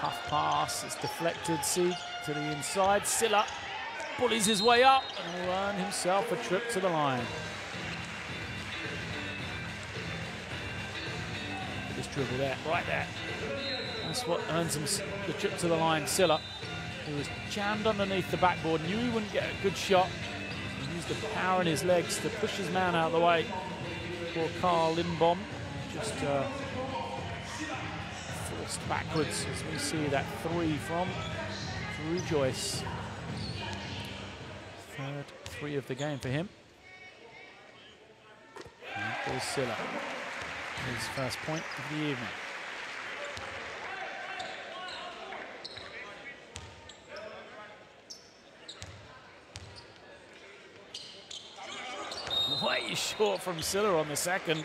Tough pass, it's deflected. See to the inside. Silla bullies his way up and will earn himself a trip to the line. Just dribble there, right there. That's what earns him the trip to the line. Silla, who was jammed underneath the backboard, knew he wouldn't get a good shot. He used the power in his legs to push his man out of the way. Poor Carl Lindbom just forced backwards as we see that 3 from Drew Joyce. 3rd 3 of the game for him. And there's Silla. His first point of the evening. Way short from Silla on the second.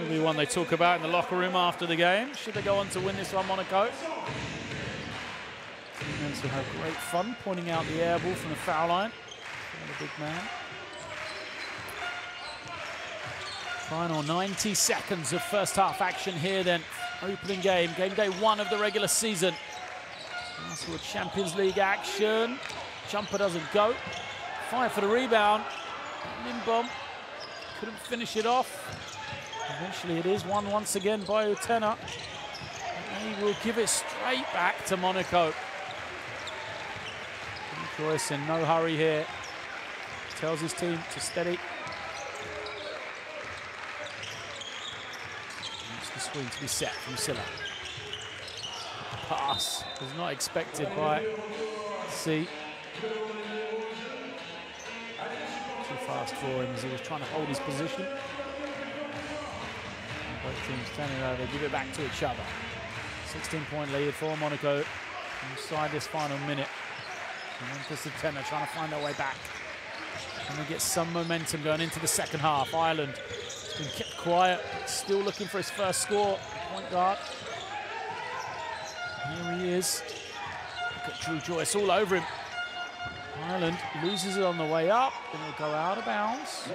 Maybe one they talk about in the locker room after the game. Should they go on to win this one, Monaco? Teammates will have great fun pointing out the air ball from the foul line. The big man. Final 90 seconds of first half action here then. Opening game day 1 of the regular season. Also a Champions League action. Jumper doesn't go. Fight for the rebound. Lindbom couldn't finish it off. Eventually it is won once again by Utena. And he will give it straight back to Monaco. Joyce in no hurry here. Tells his team to steady. The screen to be set from Silla. Pass was not expected by C. Too fast for him as he was trying to hold his position. Both teams turning over, give it back to each other. 16-point lead for Monaco inside this final minute. Juventus Utena trying to find their way back. And they get some momentum going into the second half. Ireland has been kept quiet, still looking for his first score. Point guard. Here he is. Look at Drew Joyce all over him. Ireland loses it on the way up, and will go out of bounds.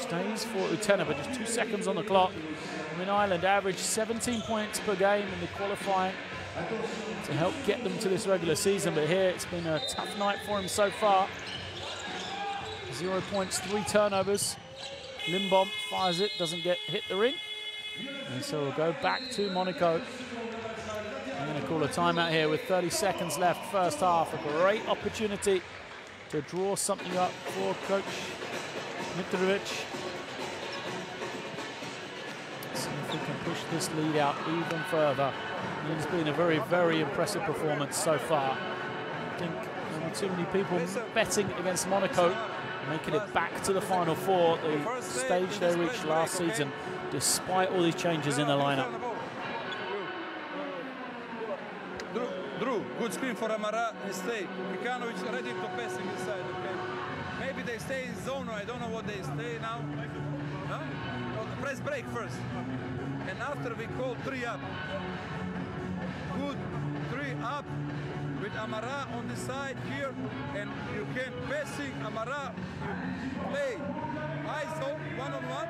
Stays for Utena, but just 2 seconds on the clock. I mean, Ireland averaged 17 points per game in the qualifying to help get them to this regular season, but here it's been a tough night for him so far. 0 points, 3 turnovers. Lindbom fires it, doesn't get hit the ring. And so we'll go back to Monaco. I'm going to call a timeout here with 30 seconds left, first half. A great opportunity to draw something up for Coach Mitrovic. See if we can push this lead out even further. It's been a very, very impressive performance so far. I think there were too many people betting against Monaco, making it back to the Final Four, the stage they reached last season, despite all these changes in the lineup. Drew, good screen for Amara, mistake. Mikanovic ready to pass him inside, okay? Maybe they stay in zone, I don't know what they stay now. No? Okay, press break first. And after we call 3 up. Good 3 up with Amara on the side here, and you can passing Amara, you play ISO 1-on-1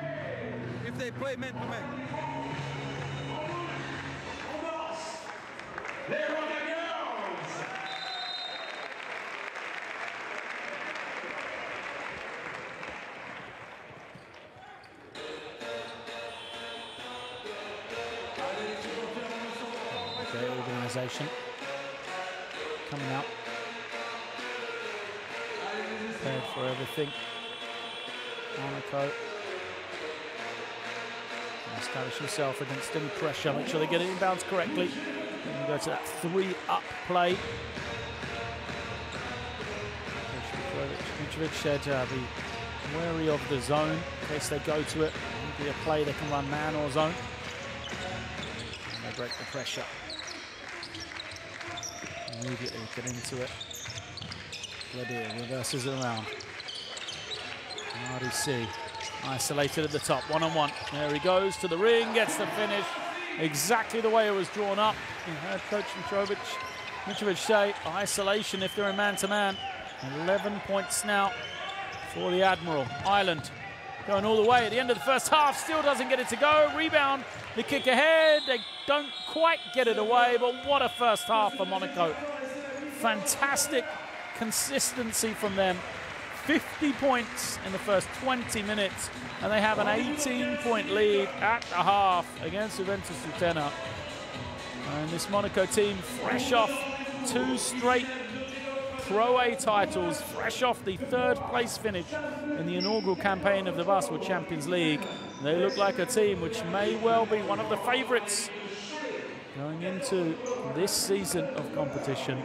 if they play man-to-man. Organisation coming up, prepared for everything. Monaco establish himself against any pressure, make sure they get it inbounds correctly. And we go to that 3-up play. Mitrovic said be wary of the zone in case they go to it. It'll be a play they can run man or zone. And they break the pressure. Immediately get into it. Gladier reverses it around. RDC isolated at the top, one-on-one. There he goes to the ring, gets the finish. Exactly the way it was drawn up. You heard Coach Mitrovic say isolation if they're in man-to-man. 11 points now for the Admiral. Ireland going all the way at the end of the first half, still doesn't get it to go. Rebound, the kick ahead. They don't quite get it away, but what a first half for Monaco. Fantastic consistency from them. 50 points in the first 20 minutes, and they have an 18-point lead at the half against Juventus Utena. And this Monaco team, fresh off 2 straight Pro A titles, fresh off the 3rd place finish in the inaugural campaign of the Basketball Champions League. They look like a team which may well be one of the favourites going into this season of competition.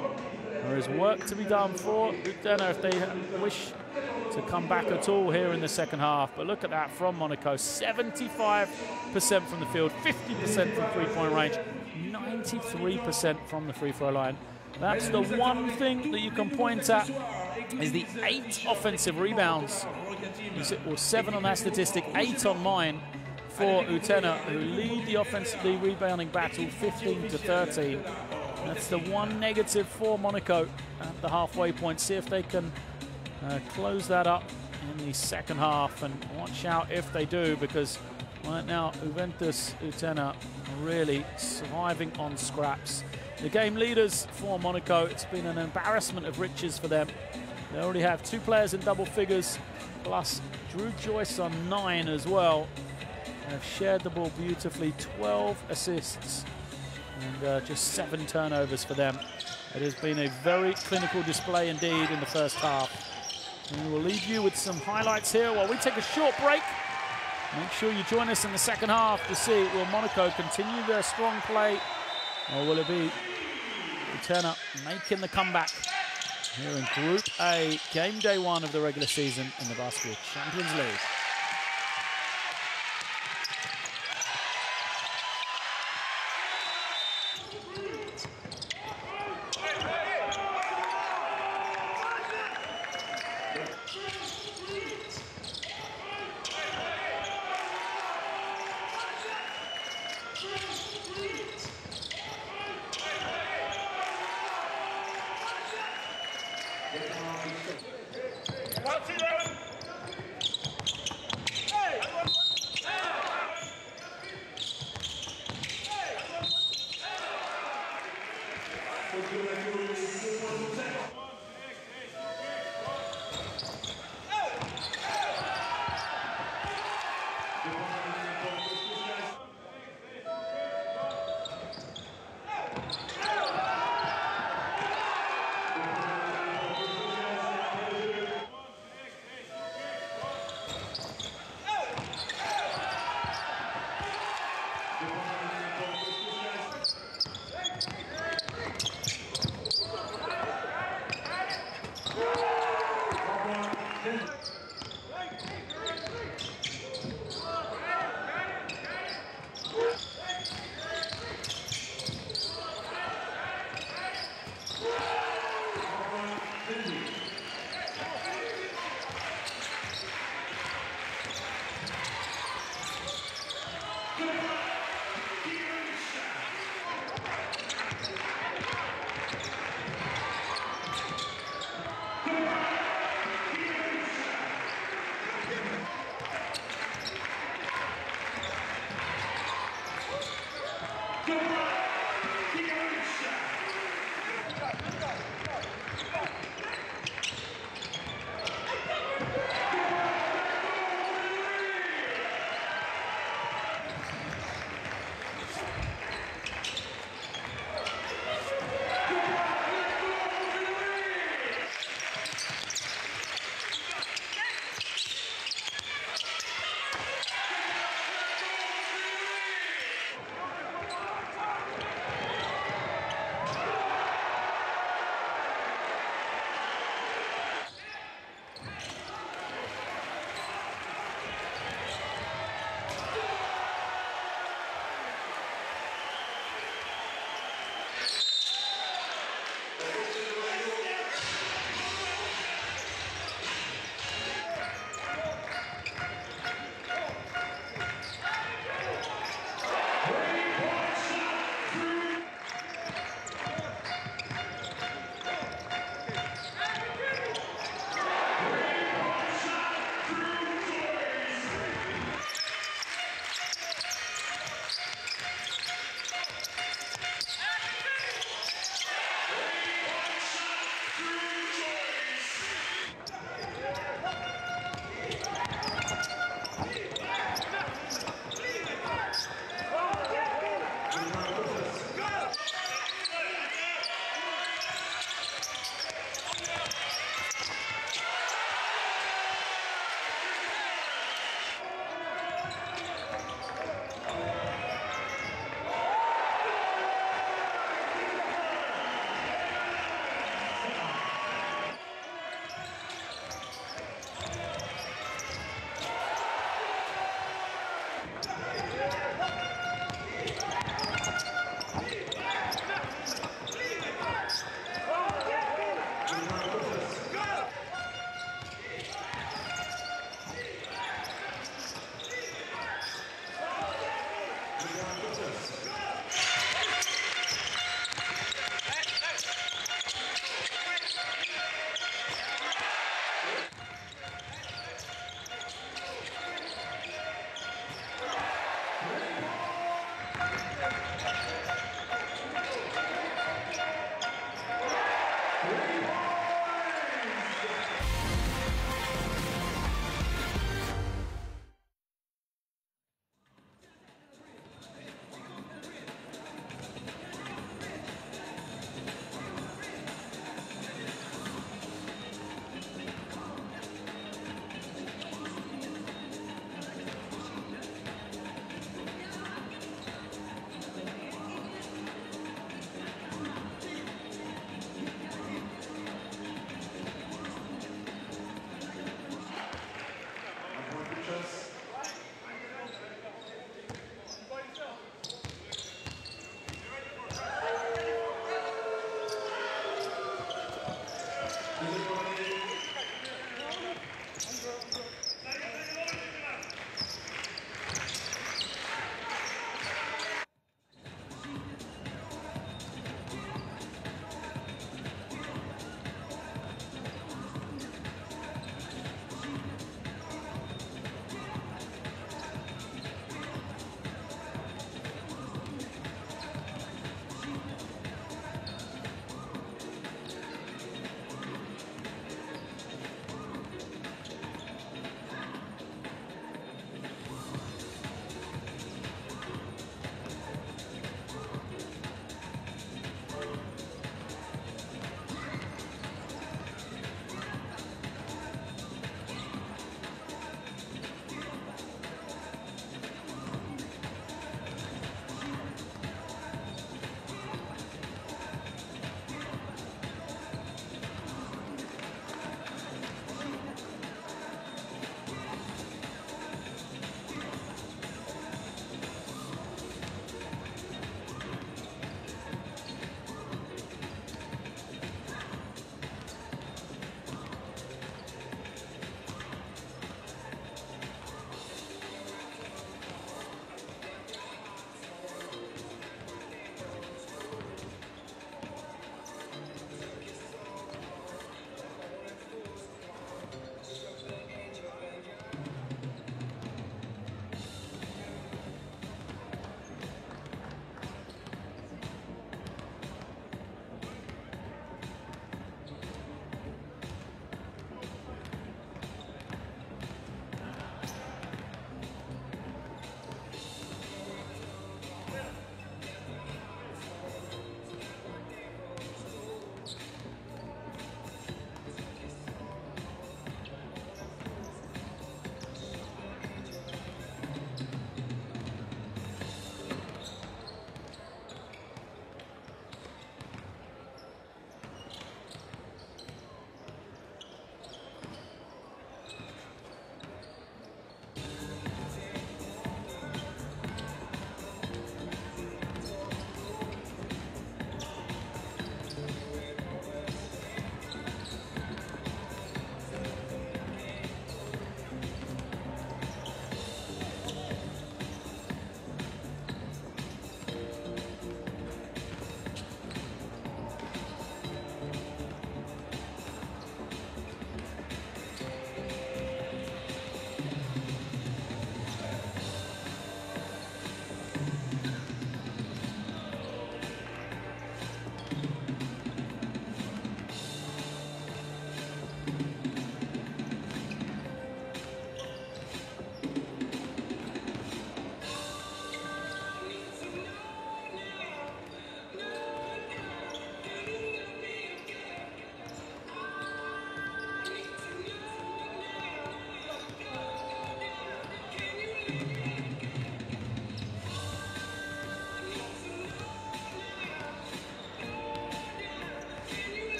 There is work to be done for Utena if they wish to come back at all here in the second half. But look at that from Monaco, 75% from the field, 50% from three-point range, 93% from the free-throw line. That's the one thing that you can point at is the 8 offensive rebounds. Or 7 on that statistic, 8 on mine for Utena, who lead the rebounding battle 15-13. That's the one negative for Monaco at the halfway point. See if they can close that up in the second half, and watch out if they do, because right now Juventus Utena really surviving on scraps. The game leaders for Monaco, it's been an embarrassment of riches for them. They already have 2 players in double figures, plus Drew Joyce on 9 as well. They've shared the ball beautifully, 12 assists and just 7 turnovers for them. It has been a very clinical display indeed in the first half. And we'll leave you with some highlights here while we take a short break. Make sure you join us in the second half to see, will Monaco continue their strong play, or will it be Utena making the comeback here in Group A, game day 1 of the regular season in the Basketball Champions League.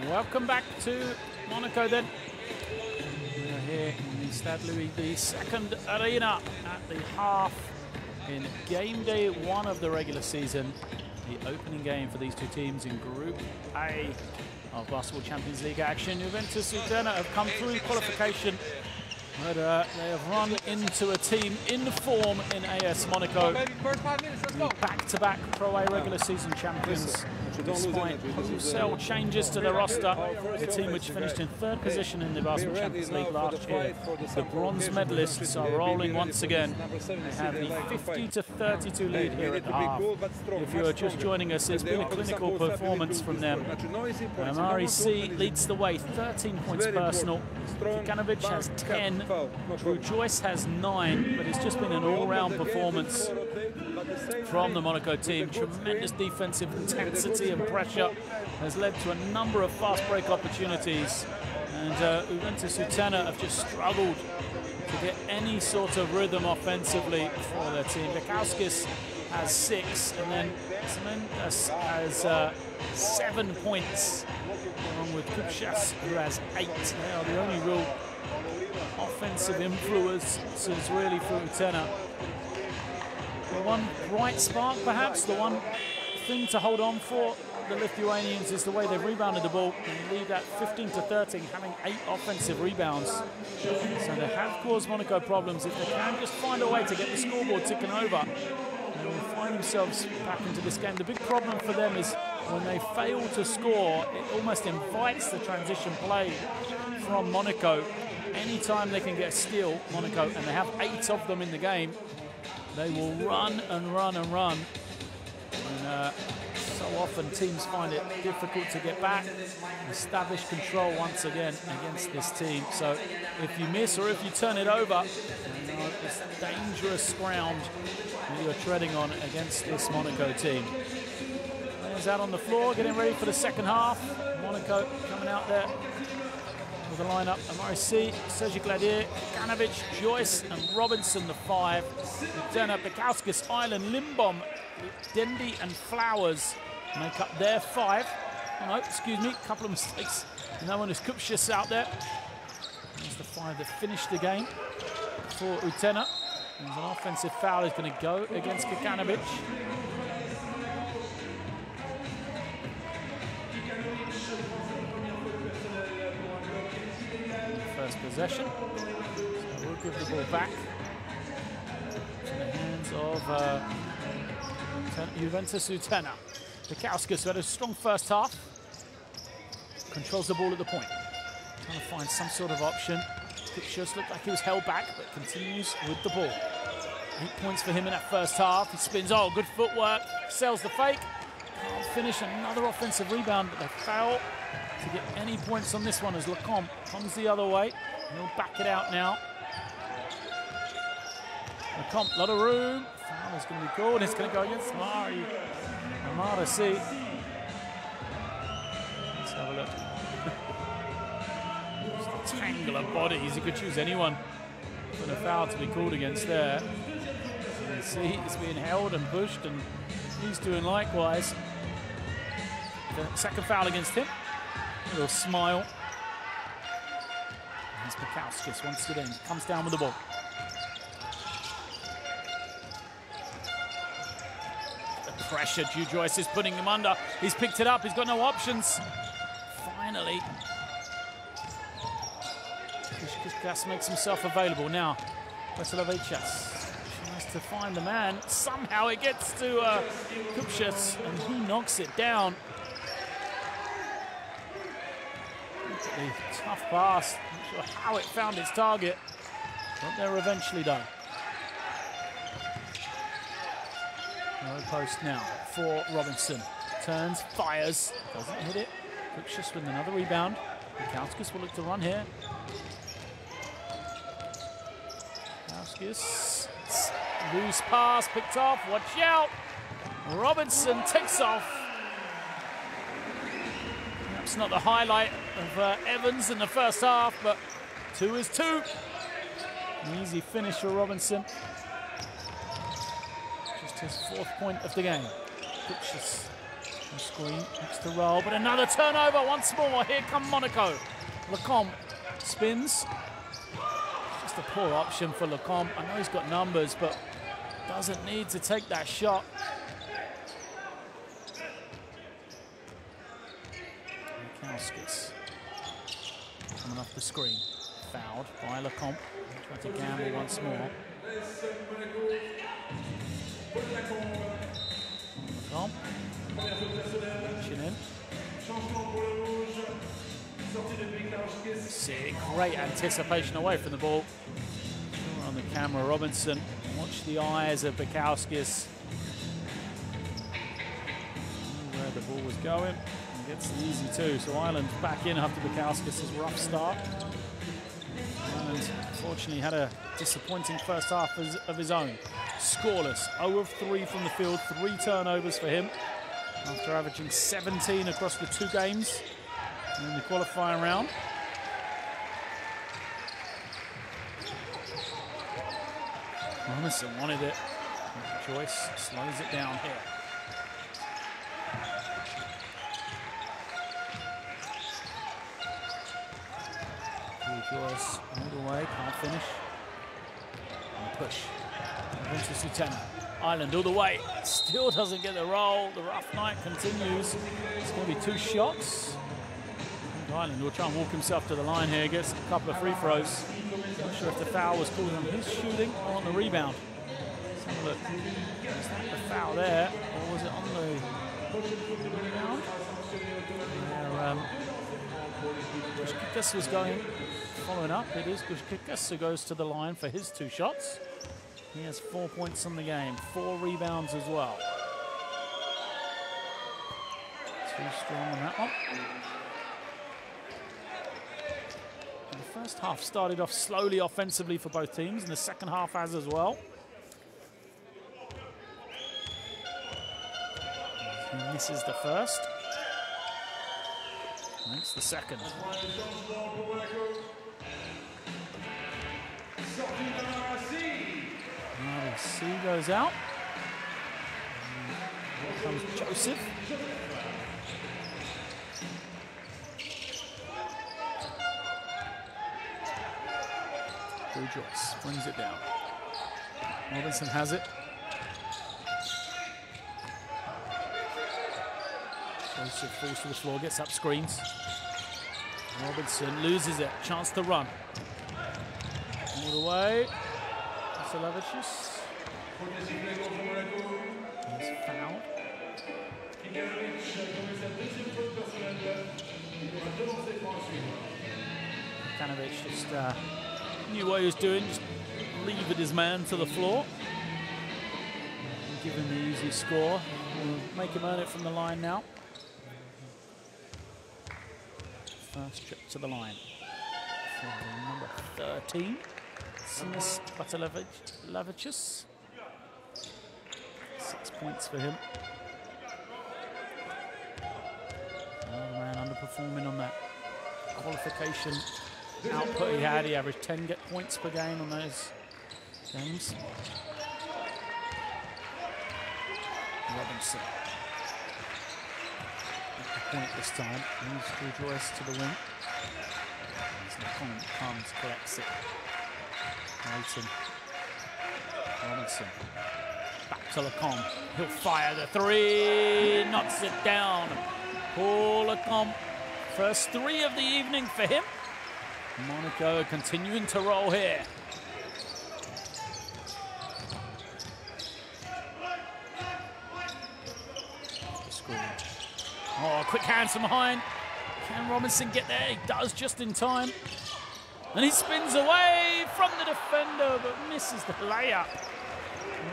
Welcome back to Monaco then. We're here in the Stade Louis II Arena at the half in game day 1 of the regular season. The opening game for these two teams in Group A of Basketball Champions League action. Juventus Utena have come through qualification, but they have run into a team in form in AS Monaco. Back-to-back Pro A regular season champions, despite wholesale changes to the roster. The team which finished in 3rd position in the Basketball Champions League last year. The bronze medalists are rolling once again. They have the 50-32 lead here at the half. If you are just joining us, it's been a clinical performance from them. Amari C leads the way, 13 points personal. Kikanovic has 10. Joyce has 9, but it's just been an all-round performance from the Monaco team. Tremendous defensive intensity and pressure has led to a number of fast break opportunities, and Juventus Utena have just struggled to get any sort of rhythm offensively for their team. Bekauskis has 6, and then Semendas has 7 points, along with Kupchas, who has 8. They are the only real offensive influences really for Utena. The one bright spark, perhaps, the one thing to hold on for the Lithuanians is the way they've rebounded the ball and lead at 15-13, having 8 offensive rebounds. So they have caused Monaco problems. If they can just find a way to get the scoreboard ticking over, they will find themselves back into this game. The big problem for them is when they fail to score, it almost invites the transition play from Monaco. Anytime they can get a steal, Monaco, and they have 8 of them in the game, they will run and run and run. And so often teams find it difficult to get back, establish control once again against this team. So if you miss or if you turn it over, it's dangerous ground that you're treading on against this Monaco team. Players out on the floor, getting ready for the second half. Monaco coming out there with the lineup: Amari C, Sergi Gladier, Kikanovic, Joyce and Robinson, the 5. Utena, Bekauskis, Island, Limbom, Dendy and Flowers make up their 5. Oh, no, excuse me, a couple of mistakes. No one is Kupchas out there. That's the 5 that finished the game for Utena. There's an offensive foul is going to go against Kikanovic. First possession. So we'll give the ball back to the hands of Juventus Utena. Bekauskis, who had a strong first half, controls the ball at the point. Trying to find some sort of option. Kupchas looked like he was held back, but continues with the ball. 8 points for him in that first half. He spins, oh, good footwork, sells the fake. Can't finish, another offensive rebound, but they fail to get any points on this one as Lecomte comes the other way. He'll back it out now. Lecomte, a lot of room. Foul is going to be called. It's going to go against Amara C. Let's have a look. Just a tangle of bodies. You could choose anyone for the foul to be called against there. You can see he's being held and pushed, and he's doing likewise. The second foul against him. A little smile. Here's Bekauskis once again, comes down with the ball. The pressure, Joyce is putting him under. He's picked it up, he's got no options. Finally, Kupchas makes himself available. Now, Veselovicius tries to find the man. Somehow it gets to Kupchas, and he knocks it down. A tough pass, not sure how it found its target, but they're eventually done. No post now for Robinson. Turns, fires, doesn't hit it. Kupchas with another rebound. Bekauskis will look to run here. Bekauskis, loose pass, picked off, watch out. Robinson takes off. Perhaps not the highlight of Evans in the first half, but 2 is 2. An easy finish for Robinson. Just his 4th point of the game. Kupchas Screen next to roll, but another turnover once more. Here come Monaco. Lecomte spins. Just a poor option for Lecomte. I know he's got numbers, but doesn't need to take that shot. Mikauskis coming off the screen. Fouled by Lecomte. Trying to gamble once more. Lecomte. Reaching in. See, great anticipation away from the ball. On the camera, Robinson. Watch the eyes of Mikauskis. Where the ball was going. And gets the easy two. So Ireland back in after Mikauskis' rough start. Ireland unfortunately had a disappointing first half of his own. Scoreless, 0 of 3 from the field, 3 turnovers for him after averaging 17 across the 2 games in the qualifying round. Robinson wanted it. Joyce slows it down here. Joyce all the way, can't finish. And a push. Juventus Utena. Ireland all the way. Still doesn't get the roll. The rough night continues. It's going to be 2 shots. Ireland will try and walk himself to the line here. Gets a couple of free throws. Not sure if the foul was called on his shooting or on the rebound. Let's have a look. Was that the foul there, or was it on the rebound? Bushkikas was going, following up. It is Bushkikas who goes to the line for his 2 shots. He has 4 points in the game, 4 rebounds as well. Too strong on that one. And the first half started off slowly offensively for both teams, and the second half has as well. He misses the first. Makes the second. C goes out. Here comes Joseph. Joyce brings it down. Robinson has it. Joseph falls to the floor, gets up screens. Robinson loses it. Chance to run. All the way. Vasilevicius. He's fouled. Kanovic just knew what he was doing, just levered his man to the floor. And give him the easy score. We'll make him earn it from the line now. First trip to the line for number 13. Simas Vasilevicius. 6 points for him. Oh man, underperforming on that qualification output he had. He averaged 10 points per game on those games. Robinson. At the point this time. Moves through Joyce to the wing. As Lecomte comes, collects it. Leighton. Robinson. Back to Lecomte. He'll fire the 3. Knocks it down. Paul Lecomte. First 3 of the evening for him. Monaco continuing to roll here. Screen. Oh, quick hands from behind. Can Robinson get there? He does just in time. And he spins away from the defender, but misses the layup.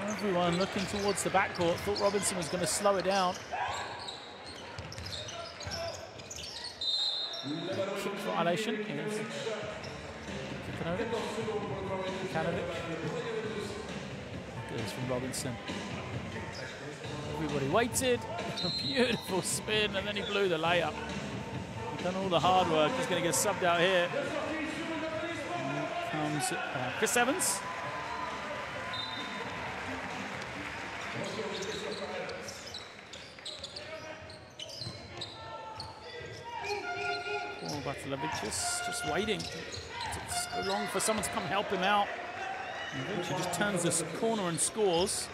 Everyone looking towards the backcourt thought Robinson was going to slow it down. Kick violation. Kanovic. Goes from Robinson. Everybody waited. A beautiful spin, and then he blew the layup. He's done all the hard work. He's going to get subbed out here. Here comes Chris Evans. Poor Bartolomeusz just waiting. It's so long for someone to come help him out. And he just turns this corner and scores.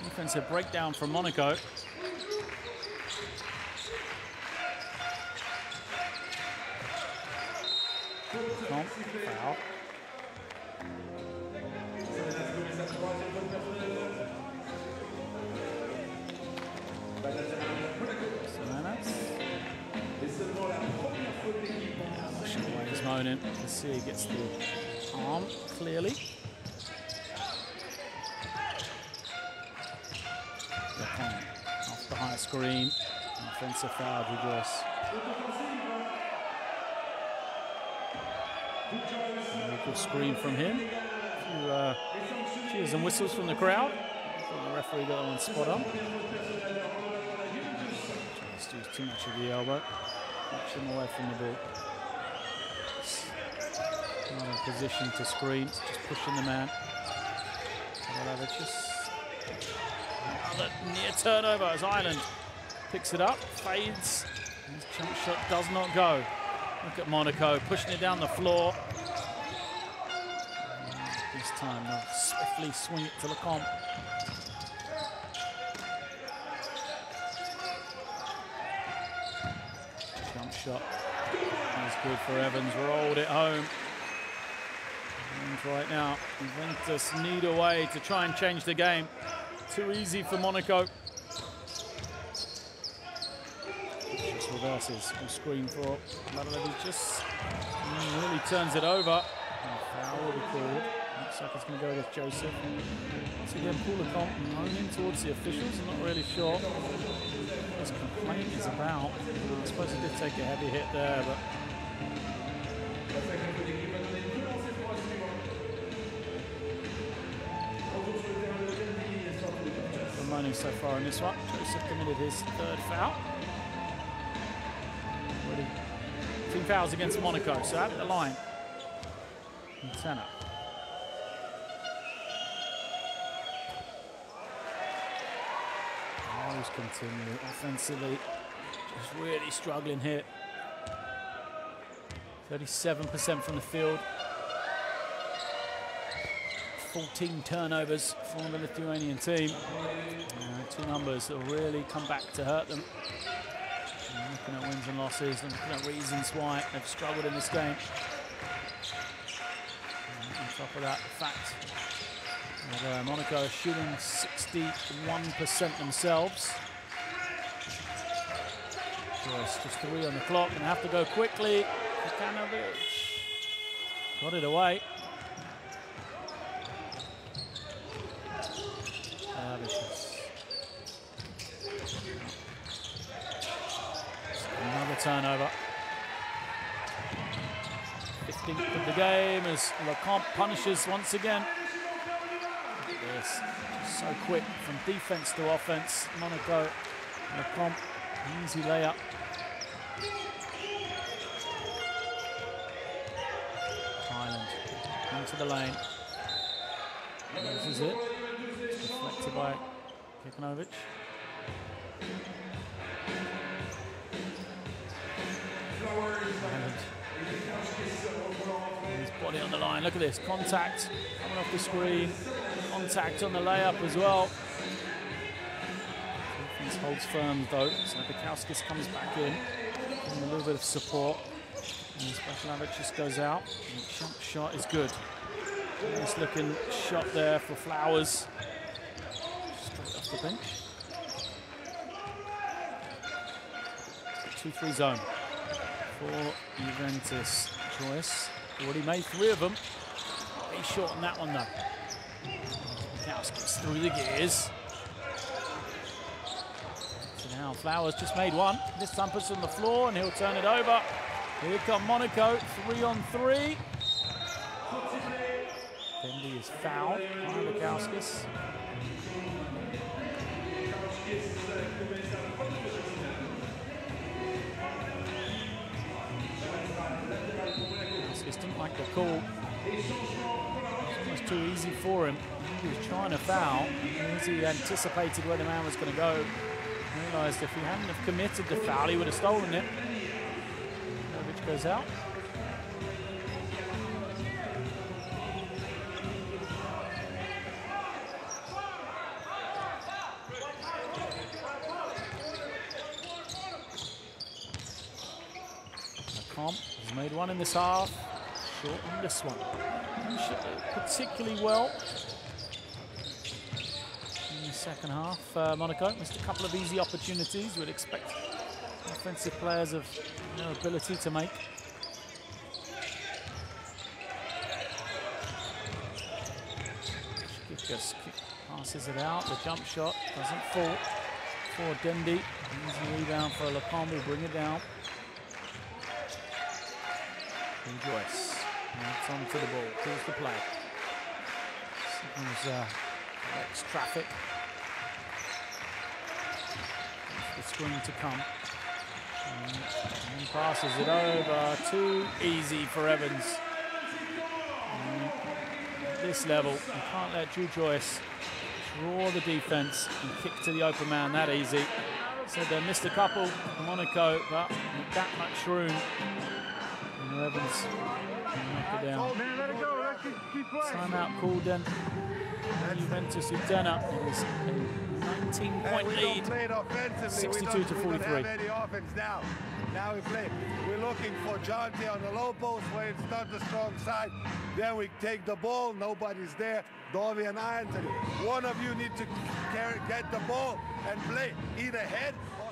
Defensive breakdown from Monaco. Foul. He's moaning. You see he gets the arm clearly. Off the high screen. Offensive foul, Rejoice. Good screen from him. A few cheers and whistles from the crowd. I think the referee got that one spot on. Just used too much of the elbow. Watch him away from the ball. Not in position to screen, just pushing the man. Another near turnover as Ireland picks it up, fades. His jump shot does not go. Look at Monaco pushing it down the floor. This time they'll swiftly swing it to Lecomte. Jump shot is good for Evans, rolled it home. And right now, Juventus need a way to try and change the game. Too easy for Monaco. Just reverses on screen for Bartolomeusz. Really turns it over. And foul will be called. Looks like it's going to go with Joseph. Once again, Paul Lecomte moaning towards the officials. I'm not really sure what his complaint is about. I suppose he did take a heavy hit there, but moaning so far in this one. Joseph committed his third foul. Already 2 fouls against Monaco, so out at the line. Utena. Always continue offensively. Just really struggling here. 37% from the field. 14 turnovers for the Lithuanian team. 2 numbers that will really come back to hurt them. And looking at wins and losses, and looking at reasons why they've struggled in this game. And on top of that, the fact that Monaco are shooting 61% themselves. Just 3 on the clock, and have to go quickly. Got it away. Another turnover. 15th of the game as Lecomte punishes once again. This so quick from defense to offense. Monaco, Lecomte, easy layup. Ireland into the lane. This is it. Deflected by Kikanovic. His body on the line. Look at this. Contact coming off the screen. Contact on the layup as well. Defense holds firm though. So Bukowskis comes back in. Giving a little bit of support. And Bartolomeusz just goes out. And the jump shot is good. Nice looking shot there for Flowers. Straight off the bench. 2-3 zone for Juventus. Joyce already made 3 of them. Very short on that one though. Bukowskis through the gears. So now Flowers just made 1. This time puts it on the floor and he'll turn it over. Here come Monaco, 3 on 3. Bendy is fouled by Bukowskis. Bukowskis didn't like the call. It was too easy for him. He was trying to foul. As he anticipated where the man was going to go, realised if he hadn't have committed the foul, he would have stolen it. goes out. He's made one in this half, short on this one. Particularly well in the second half. Monaco missed a couple of easy opportunities. We'd expect offensive players of their ability to make. Just passes it out. The jump shot doesn't fall for Dendi. Easy rebound for Lacombe, will bring it down. Joyce moves onto the ball, pulls the play. Signals X traffic. The screen to come. And passes it over. Too easy for Evans. At this level, you can't let Drew Joyce draw the defense and kick to the open man that easy. So they missed a couple for Monaco, but with that much room, Evans knock it down. Timeout called then. Juventus Utena. It was a 19-point lead, 62 to 43. Now we play. We're looking for Jonte on the low post where it's not the strong side. Then we take the ball. Nobody's there. Dovi and Anthony. One of you need to get the ball and play either head or...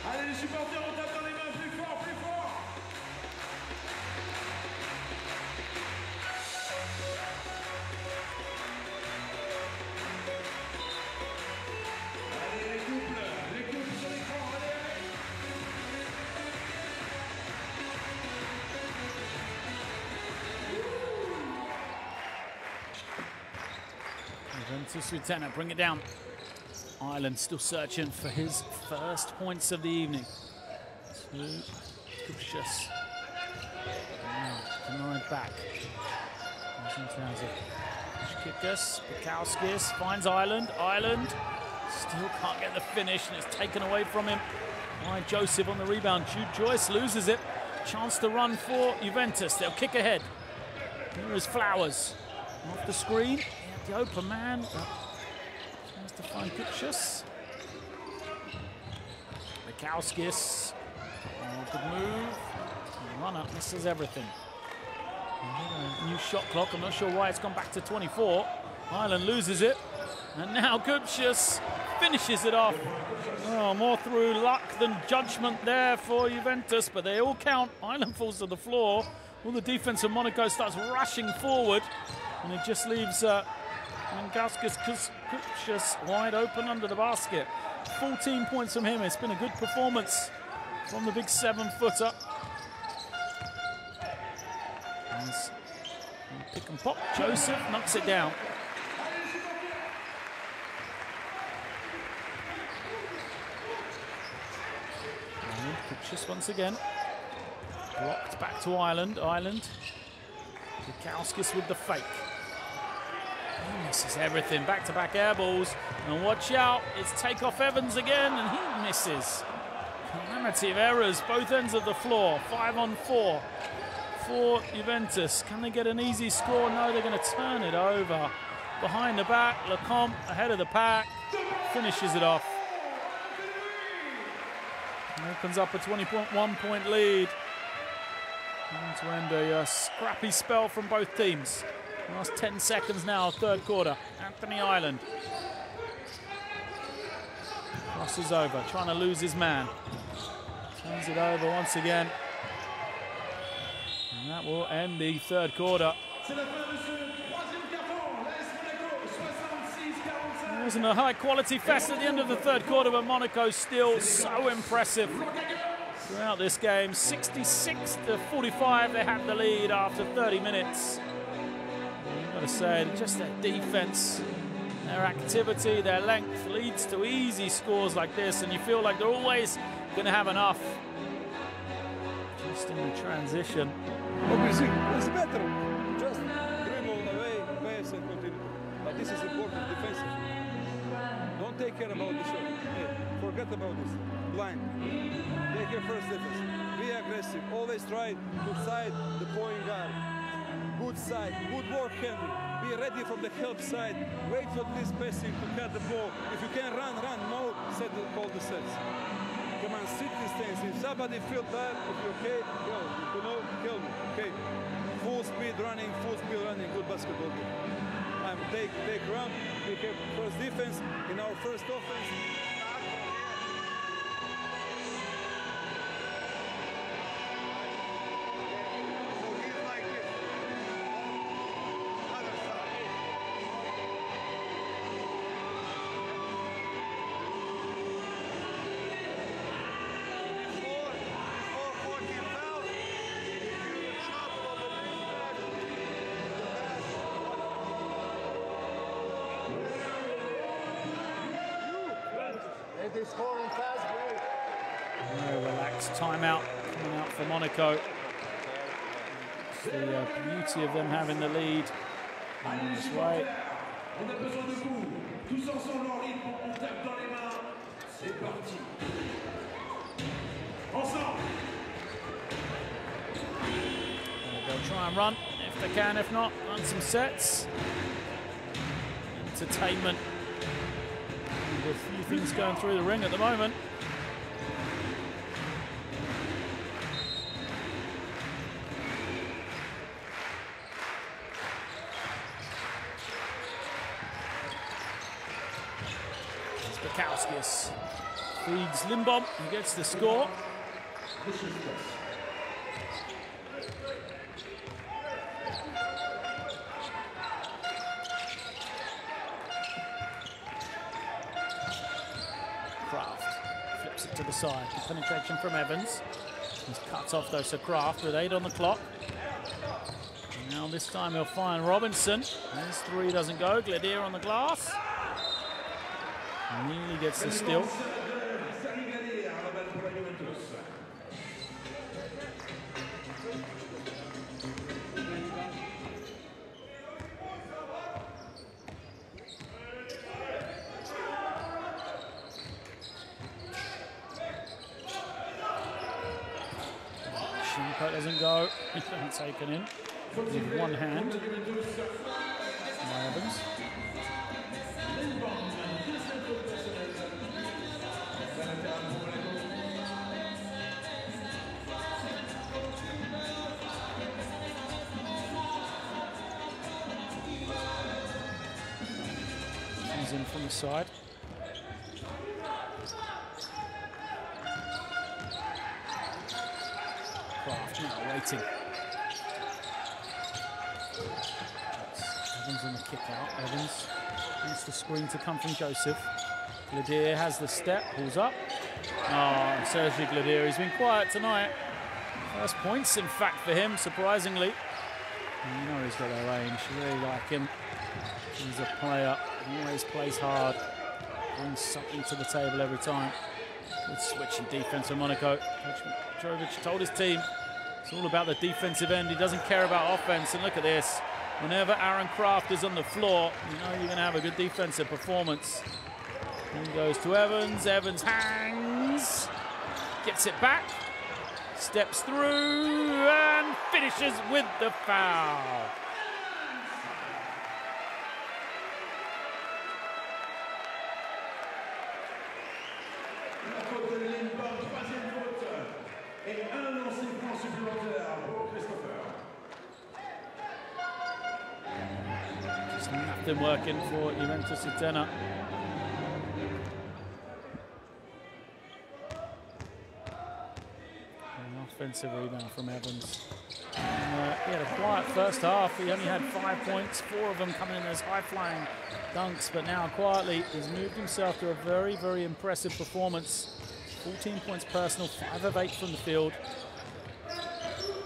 Allez les supporters, on tape dans les mains plus fort, plus fort. Allez les couples sur l'écran, allez. Juventus Utena bring it down. Ireland still searching for his first points of the evening. Kupchus. Denied back. Kikas, Bukowskis finds Ireland. Ireland still can't get the finish, and it's taken away from him by Joseph on the rebound. Jude Joyce loses it. Chance to run for Juventus. They'll kick ahead. Here is Flowers. Off the screen. The open man. Tries to find Kupchus. Bukowskis. Oh, good move. The run-up misses everything. New shot clock. I'm not sure why it's gone back to 24. Ireland loses it. And now Kupchus finishes it off. Oh, more through luck than judgment there for Juventus, but they all count. Ireland falls to the floor. All the defense of Monaco starts rushing forward, and it just leaves Kupchus wide open under the basket. 14 points from him. It's been a good performance from the big 7-footer. Pick and pop. Joseph knocks it down. Kupchus once again. Blocked back to Ireland. Ireland. Bukowskis with the fake. He misses everything. Back-to-back air balls. And watch out. It's Takeoff Evans again, and he misses. Calamity of errors, both ends of the floor. 5-on-4 for Juventus. Can they get an easy score? No, they're going to turn it over. Behind the back, Lacombe ahead of the pack. Finishes it off. And opens up a 21-point lead. And to end a scrappy spell from both teams. Last 10 seconds now, third quarter. Anthony Ireland crosses over, trying to lose his man. Turns it over once again. And that will end the third quarter. Wasn't a high-quality fest at the end of the third quarter, but Monaco still so impressive throughout this game. 66-45, they had the lead after 30 minutes. I've got to say, just their defense, their activity, their length leads to easy scores like this, and you feel like they're always going to have enough. Just in the transition. Obviously, it's better. Just dribble away, pass and continue. But this is important defensive. Don't take care about the shot. Hey, forget about this. Blind. Take your first defense. Be aggressive. Always try to side the point guard. Good side. Good work handling. Be ready from the help side. Wait for this passing to cut the ball. If you can run. No, set the call the sets. Come on, sit this stance. If somebody feel bad, if you're okay, go. If you know, kill me. Okay. Full speed running, good basketball game. Take run. We have first defense in our first offense. They score on fast break. No relaxed timeout coming out for Monaco. It's the beauty of them having the lead on this way. On a besoin de vous. Tous ensemble en rythme, on tape dans les mains. C'est parti. Ensemble. They'll try and run if they can, if not, run some sets. Entertainment. A few things going through the ring at the moment. Spakowskis feeds Limbom, he gets the score. Flips it to the side. Penetration from Evans. He's cut off though, so Kraft with 8 on the clock. And now this time he'll find Robinson. His three doesn't go. Gladier on the glass. Nearly gets the steal. Doesn't go. Taken in with one hand by Evans. Comes in from the side. Kraft now waiting. Evans on the kick out. Evans wants the screen to come from Joseph. Gladier has the step, pulls up. Oh, Sergi Gladier, he's been quiet tonight. First points, in fact, for him, surprisingly. You know he's got a range, you really like him. He's a player, he always plays hard. Brings something to the table every time. Good switch in defense for Monaco. Coach Mitrovic told his team it's all about the defensive end. He doesn't care about offense. And look at this. Whenever Aaron Kraft is on the floor, you know you're going to have a good defensive performance. He goes to Evans. Evans hangs. Gets it back. Steps through and finishes with the foul. Just nothing working for Juventus Utena. defensive rebound from Evans. And, he had a quiet first half. He only had 5 points, 4 of them coming in as high-flying dunks, but now quietly he's moved himself to a very, very impressive performance. 14 points personal, 5 of 8 from the field.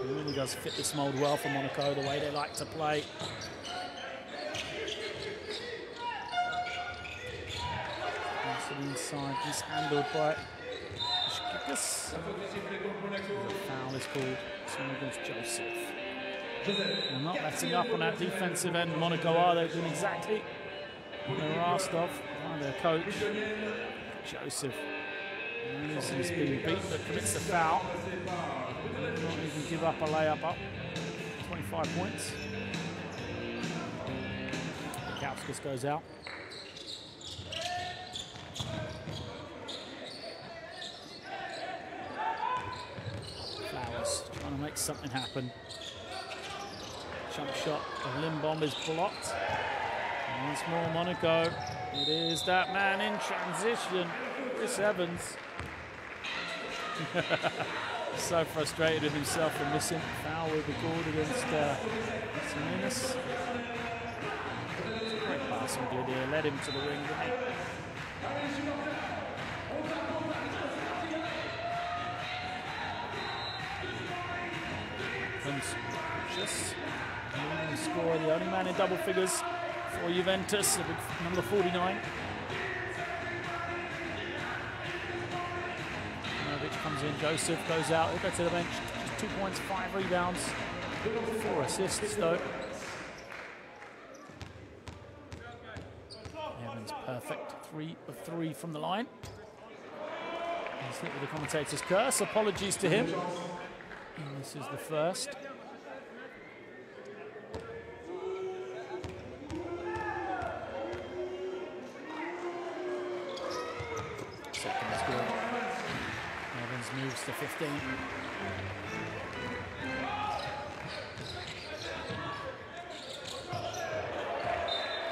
He really does fit this mold well for Monaco, the way they like to play. Inside, he's handled by Shkikas. Foul is called. Swing against Joseph. They're not letting up on that defensive end. Monaco are. They're doing exactly what they were asked of by their coach. Joseph. He's being beaten but commits the foul. Not even give up a layup up. 25 points. Kauskas goes out. Trying to make something happen. Jump shot of Limbom is blocked. And once more Monaco. It is that man in transition, Chris Evans. So frustrated with himself for missing. Foul will be called against Salinas. Great pass from Didier, led him to the ring, didn't he? Just score, the only man in double figures for Juventus, number 49. Novic comes in, Joseph goes out, he'll go to the bench. Just 2 points, 5 rebounds, 4 assists though. Evans perfect, 3 of 3 from the line. He's hit with the commentator's curse, apologies to him. And this is the first. Second is good. Evans moves to 15.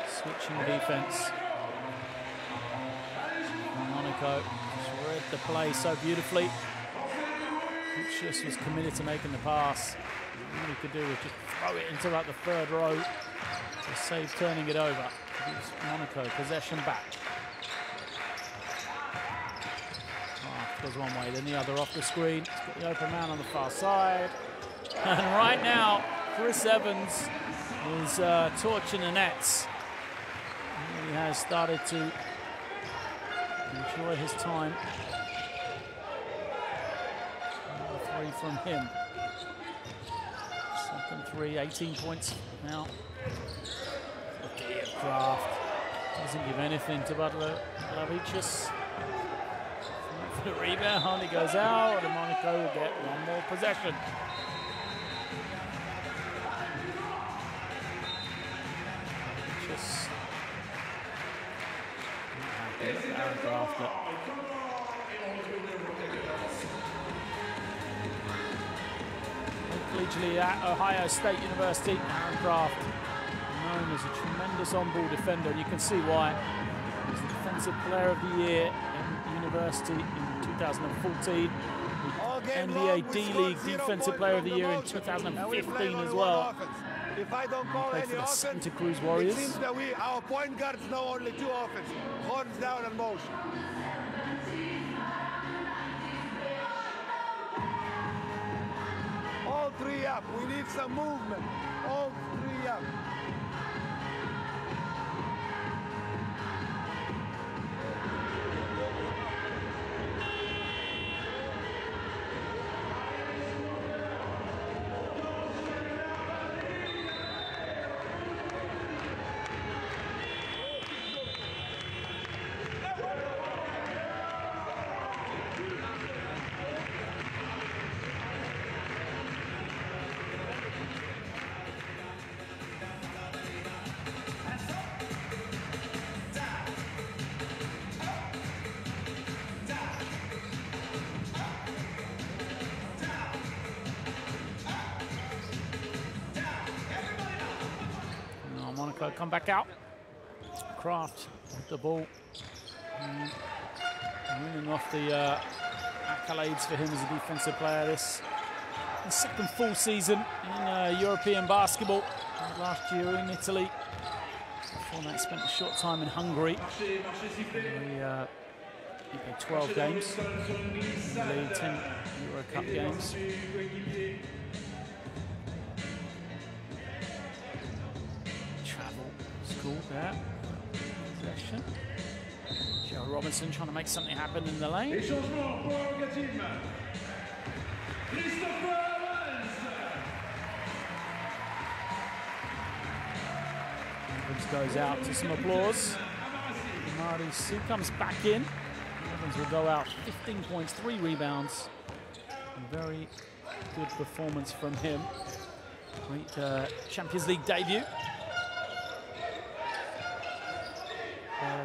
Switching defense. Monaco just read the play so beautifully. Just was committed to making the pass. All he could do was just throw it into like the third row to save turning it over. Monaco possession back. Goes one way, then the other off the screen. He's got the open man on the far side. And right now, Chris Evans is torching the nets. He has started to enjoy his time. 3 from him. Second 3, 18 points now. Kraft doesn't give anything to Butler. Lavicius. For the rebound, he goes out, and Monaco will get one more possession. Just Aaron Kraft. Collegiately at Ohio State University, Aaron Kraft, known as a tremendous on-ball defender, and you can see why. He was the Defensive Player of the Year in university in 2014, the NBA D-League Defensive Player of the Year in 2015 as well. If I don't call any offense, Santa Cruz Warriors. It seems that our point guards know only 2 offense. Horns down and motion. All 3 up. We need some movement. All 3 up. Monaco come back out. Kraft with the ball. Winning off the accolades for him as a defensive player this the second full season in European basketball. Last year in Italy. Before that, he spent a short time in Hungary. He played 12 games in the league, 10 Euro Cup games. Travel, school there. Possession. Joe Robinson trying to make something happen in the lane. Evans goes out to some applause. Marty Sue comes back in. Evans will go out 15 points, 3 rebounds. A very good performance from him. Great Champions League debut.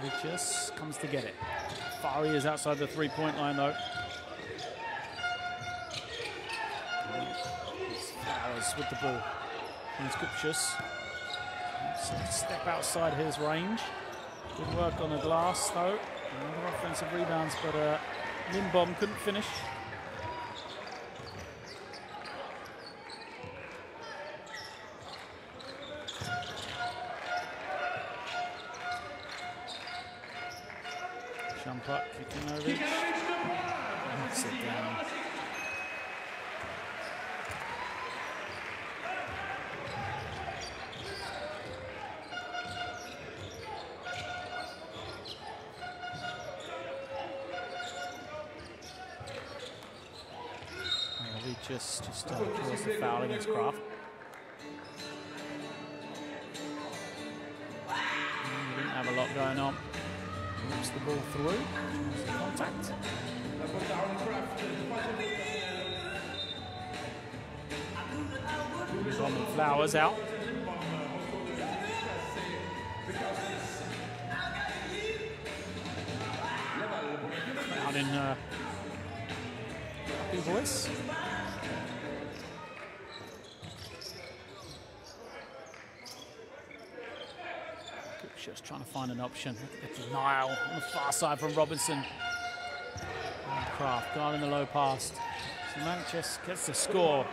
He just comes to get it. Far he is outside the three-point line though. Flowers with the ball. He's Kupchus. Step outside his range. Good work on the glass though. Another offensive rebounds, but Limbom couldn't finish. Shumpert kicking over. Sit down. Just draws the foul against Kraft. Didn't have a lot going on. Moves the ball through. Contact. From Flowers out. Out in happy voice. Just trying to find an option. A denial on the far side from Robinson. And Kraft guarding the low pass. So Manchester gets the score.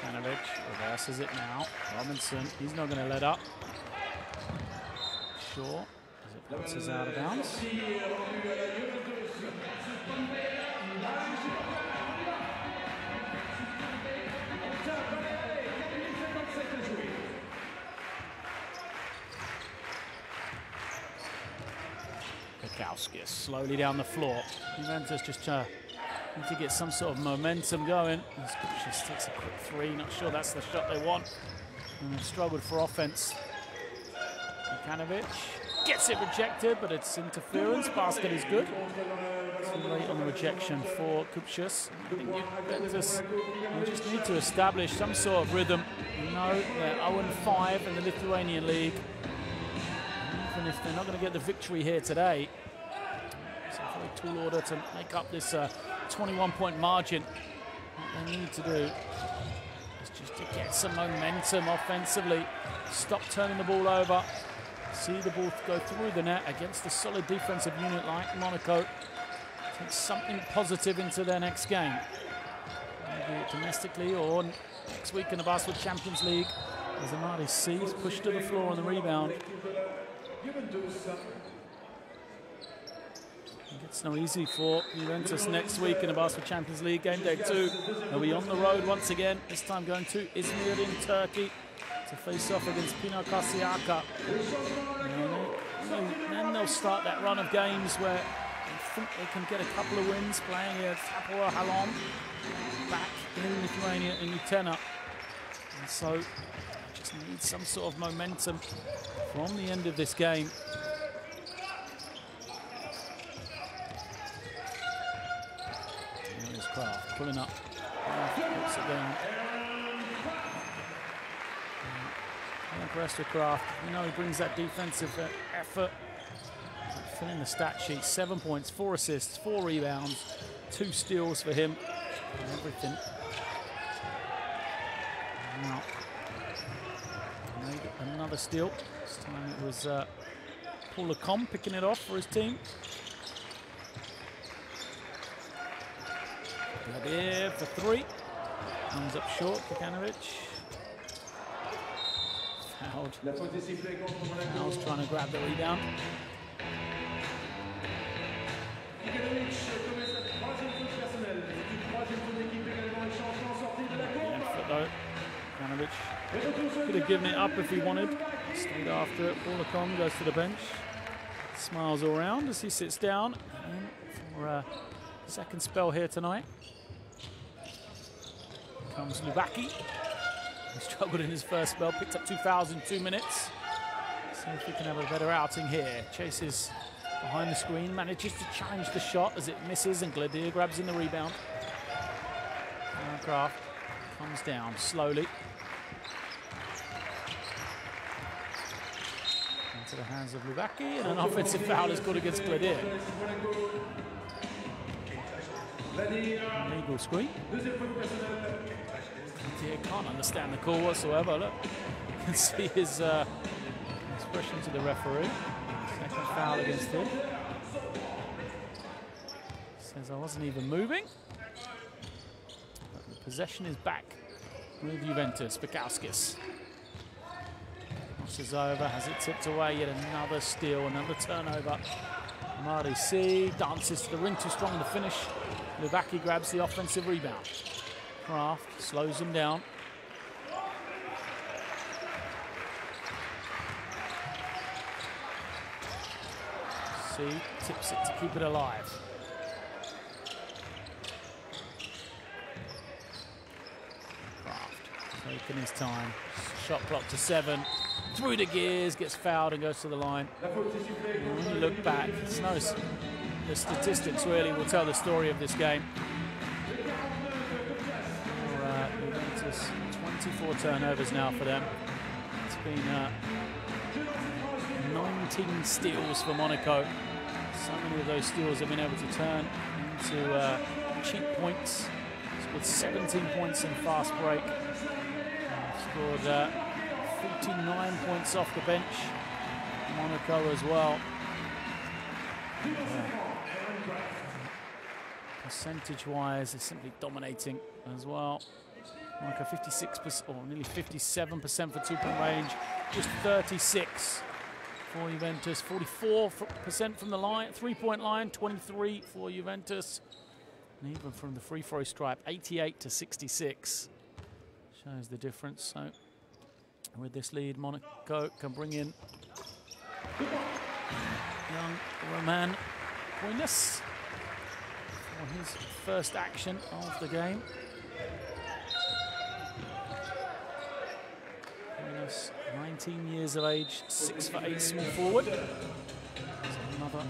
Kanovich reverses it now. Robinson, he's not going to let up. Short as it bounces out of bounds. Pikowskis slowly down the floor. Juventus just need to get some sort of momentum going. Just takes a quick three. Not sure that's the shot they want. And they've struggled for offense. Kanovich gets it rejected, but it's interference. Basket is good. Too late on the rejection for Kupchus. I think Juventus just need to establish some sort of rhythm. You know, they're 0-5 in the Lithuanian league. Even if they're not going to get the victory here today, it's a very tall order to make up this 21-point margin. What they need to do is just to get some momentum offensively. Stop turning the ball over. See the ball go through the net against a solid defensive unit like Monaco. Take something positive into their next game. Maybe domestically or next week in the Basketball Champions League. As Amadi sees, pushed to the floor on the rebound. It's no easy for Juventus next week in the Basketball Champions League. Game day 2. They'll be on the road once again. This time going to Izmir in Turkey to face off against Pino Kasiaka. Then they'll start that run of games where I think they can get a couple of wins playing against Hapoel Halom back in Lithuania in Utena. And so just need some sort of momentum from the end of this game. There's Kraft pulling up. Kraft puts it down. Impressed with Kraft. You know he brings that defensive effort. Filling the stat sheet. 7 points, 4 assists, 4 rebounds, 2 steals for him. And everything Now, made another steal. This time it was Paul Lecombe picking it off for his team. Gladier for 3. Comes up short, Kikanovic. Fouled. Now trying to grab the rebound. Though. Kikanovic could have given it up if he wanted. Stayed after it. Paul Lecombe goes to the bench. Smiles all around as he sits down for a second spell here tonight. Comes Lubaki. He struggled in his first spell, picked up 2 fouls in 2 minutes. See if he can have a better outing here. Chases behind the screen, manages to challenge the shot as it misses, and Gladier grabs in the rebound. Kraft comes down slowly. Into the hands of Lubaki, and an offensive foul is called against Gladier. Illegal screen. Gladier can't understand the call whatsoever. Look, you can see his expression to the referee. Second foul against him. Says I wasn't even moving. But the possession is back with Juventus. Bukowskis crosses over, has it tipped away. Yet another steal, another turnover. Marty C dances to the ring, too strong in the finish. Lubaki grabs the offensive rebound. Kraft slows him down. C tips it to keep it alive. Kraft taking his time. Shot clock to 7. Through the gears, gets fouled and goes to the line. When you look back, the statistics really will tell the story of this game. Juventus, 24 turnovers now for them. It's been 19 steals for Monaco. So many of those steals have been able to turn into cheap points. Scored 17 points in fast break. Scored 49 points off the bench. Monaco as well. Percentage-wise, they're simply dominating as well. Monaco 56%, or nearly 57% for two-point range. Just 36 for Juventus. 44% from the line, three-point line. 23 for Juventus. And even from the free throw stripe, 88 to 66. Shows the difference. So with this lead, Monaco can bring in young Roman Coinas for his first action of the game. Coinas, 19 years of age, 6 for 8 small forward. So another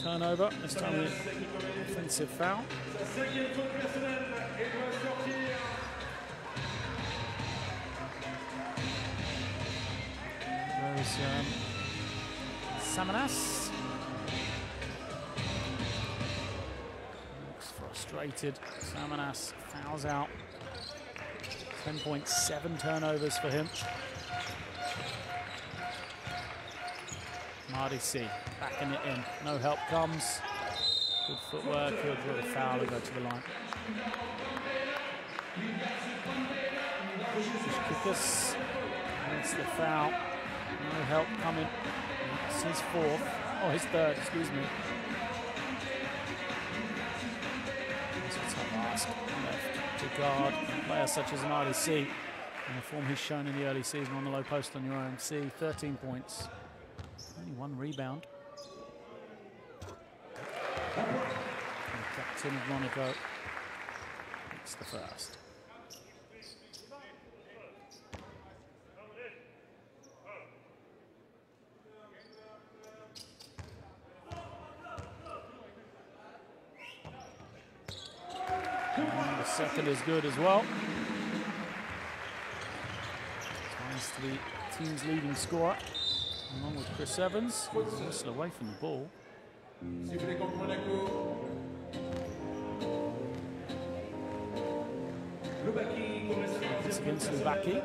turnover, this time with offensive foul. There's Samanas. Looks frustrated. Samanas fouls out. 10.7 turnovers for him. Marty C backing it in. No help comes. Good footwork. He'll draw the foul and go to the line. Kickers. That's the foul. No help coming. It's his fourth. Oh, his third, excuse me. That's a tough ask. Left to guard a player such as an RDC. And the form he's shown in the early season on the low post on your own. C, 13 points. Only 1 rebound. And the captain of Monaco. It's the first. And the second is good as well. Ties to the team's leading scorer, along with Chris Evans. He's also away from the ball. minutes against Lubaki.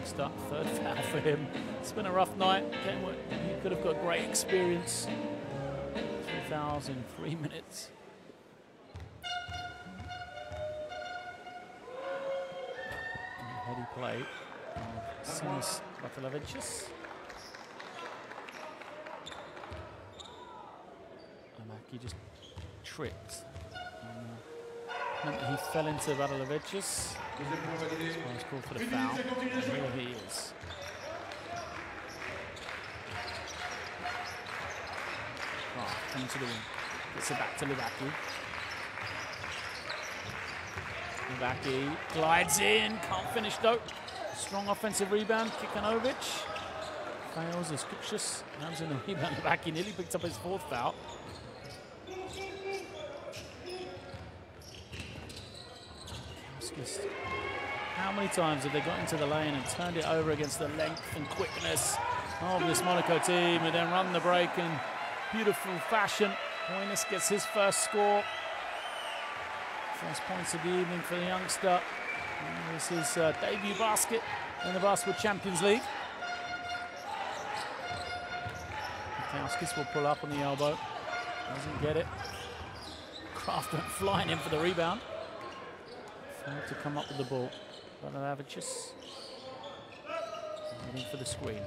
Start, third foul for him. It's been a rough night. He could have got great experience. 3 fouls in 3 minutes. Heady play of Sinis Bartolovicis. He just tripped. He fell into Bartolovicis. He's called for the foul. And here he is. Coming to the wing. Gets it back to Lubaki. Lubaki glides in, can't finish though. Strong offensive rebound, Kikanovic. Fails as Kupchus lands in the rebound. Lubaki nearly picked up his 4th foul. How many times have they got into the lane and turned it over against the length and quickness of this Monaco team, and then run the break in beautiful fashion? Poinis gets his first score. First points of the evening for the youngster. This is his debut basket in the Basketball Champions League. Mikauskis will pull up on the elbow. Doesn't get it. Kraft went flying in for the rebound. Failed to come up with the ball. Bartolovicis waiting for the screen.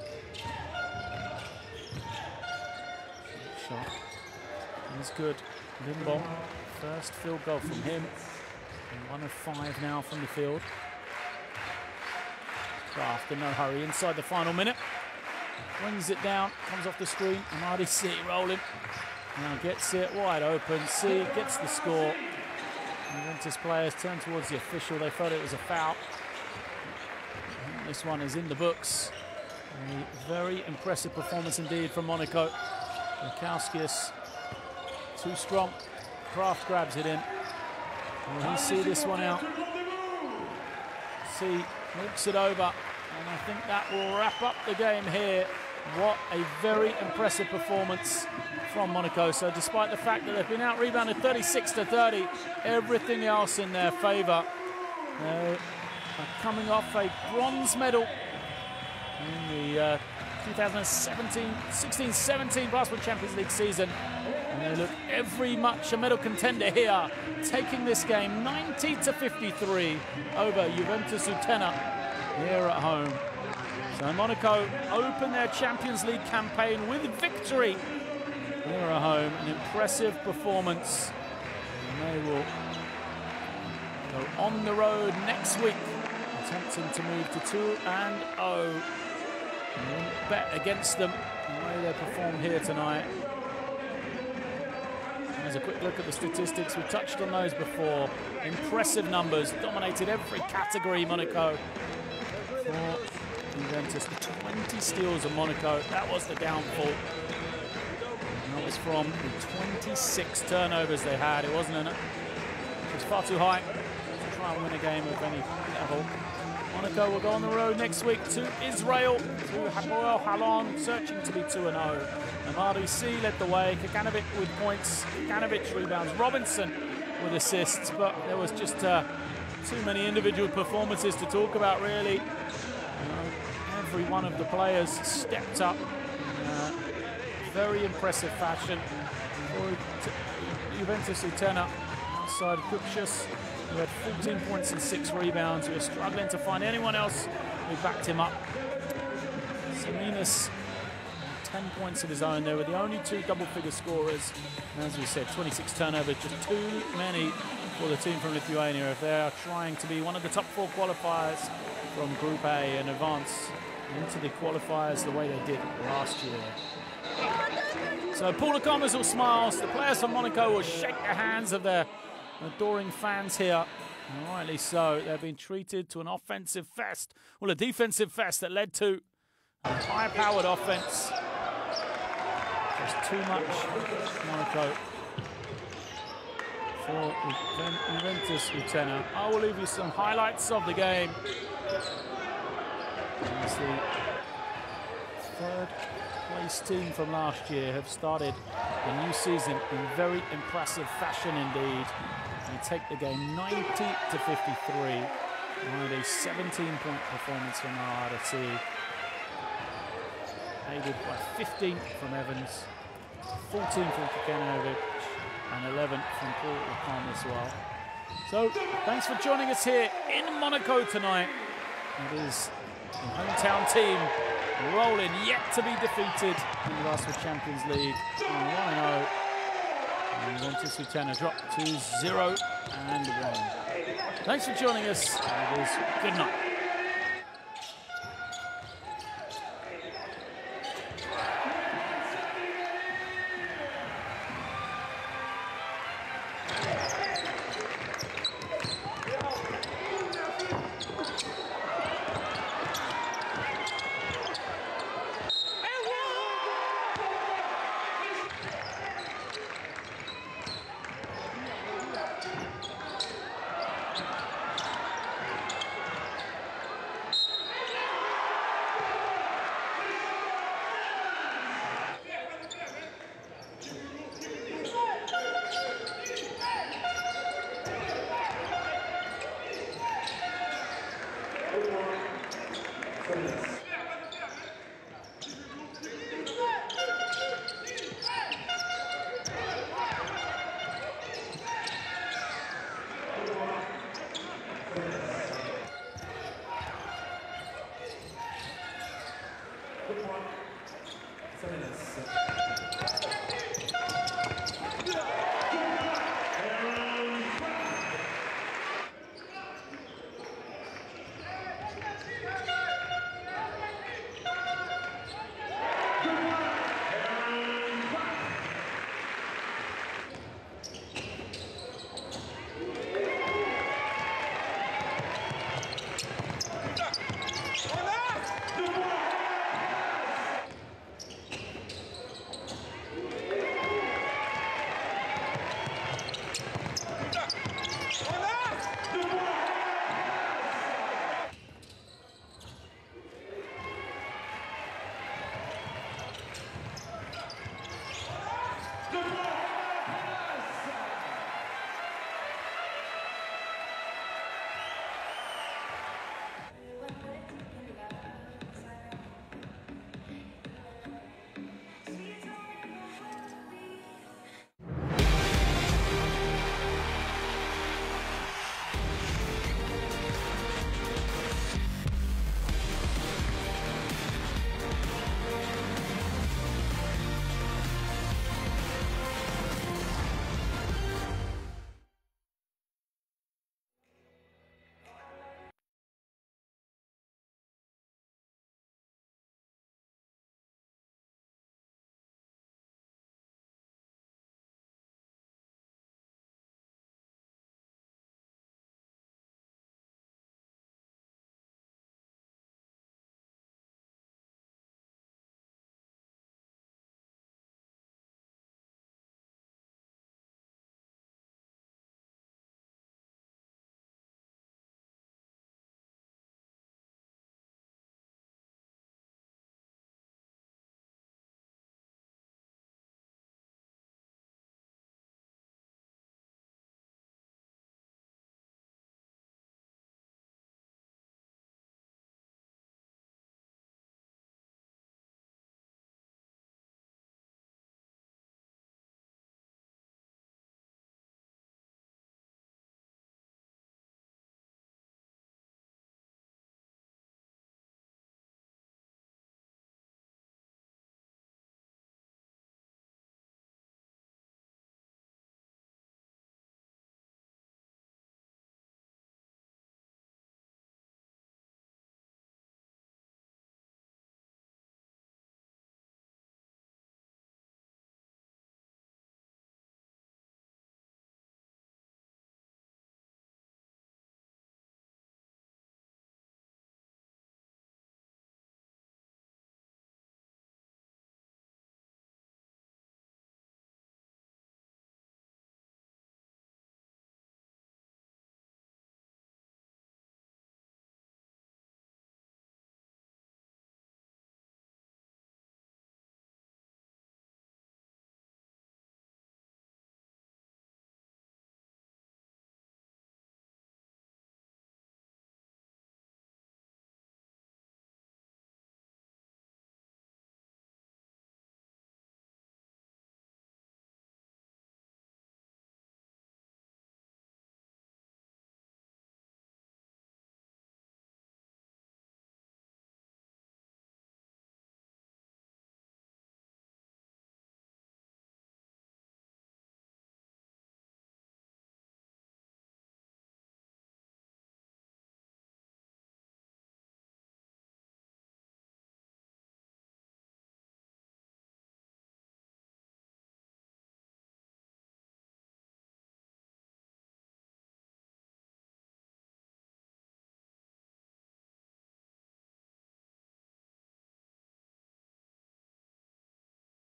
Shot. He's good. Limbo. First field goal from him. And 1 of 5 now from the field. Kraft in no hurry inside the final minute. Wings it down. Comes off the screen. Amadi C rolling. Now gets it wide open. C gets the score. Juventus players turn towards the official. They felt it was a foul. This one is in the books. A very impressive performance indeed from Monaco. Mikauskis too strong. Kraft grabs it in. Will he see this one out? C walks it over. And I think that will wrap up the game here. What a very impressive performance from Monaco. So despite the fact that they've been out-rebounded 36-30, everything else in their favour. They are coming off a bronze medal in the 2016-17 Basketball Champions League season. And they look every much a medal contender here, taking this game 90-53 over Juventus Utena here at home. So Monaco open their Champions League campaign with victory here at home. An impressive performance. And they will go on the road next week, attempting to move to 2-0. Bet against them the way they performed here tonight. There's a quick look at the statistics. We've touched on those before. Impressive numbers. Dominated every category, Monaco. For Juventus, the 20 steals of Monaco. That was the downfall. And that was from the 26 turnovers they had. It wasn't enough. It was far too high to try and win a game of any level. Monaco will go on the road next week to Israel, to Hapoel Halon, searching to be 2-0. Amadi C led the way, Kikanovic with points, Kikanovic rebounds, Robinson with assists, but there was just too many individual performances to talk about, really. Every one of the players stepped up in very impressive fashion. For Juventus Utena, outside Kupchus, who had 14 points and 6 rebounds. We were struggling to find anyone else who backed him up. Salinas, 10 points of his own. They were the only 2 double-figure scorers. And as we said, 26 turnovers, just too many for the team from Lithuania if they are trying to be one of the top 4 qualifiers from Group A and advance into the qualifiers the way they did last year. So Paul Lecombes all smiles. The players from Monaco will shake the hands of their adoring fans here. And rightly so. They've been treated to an offensive fest. Well, a defensive fest that led to a high-powered offense. Just too much Monaco for Juventus Utena. I will leave you some highlights of the game. It's the third place team from last year have started the new season in very impressive fashion indeed. They take the game 90 to 53, behind a 17-point performance from RRC, aided by 15 from Evans, 14 from Kikanovic, and 11 from Paul Lacan as well. So, thanks for joining us here in Monaco tonight. It is the hometown team rolling, yet to be defeated in the last Champions League. 1-0. Juventus Utena dropped to 0-1. Thanks for joining us, and it is good night. Goodness.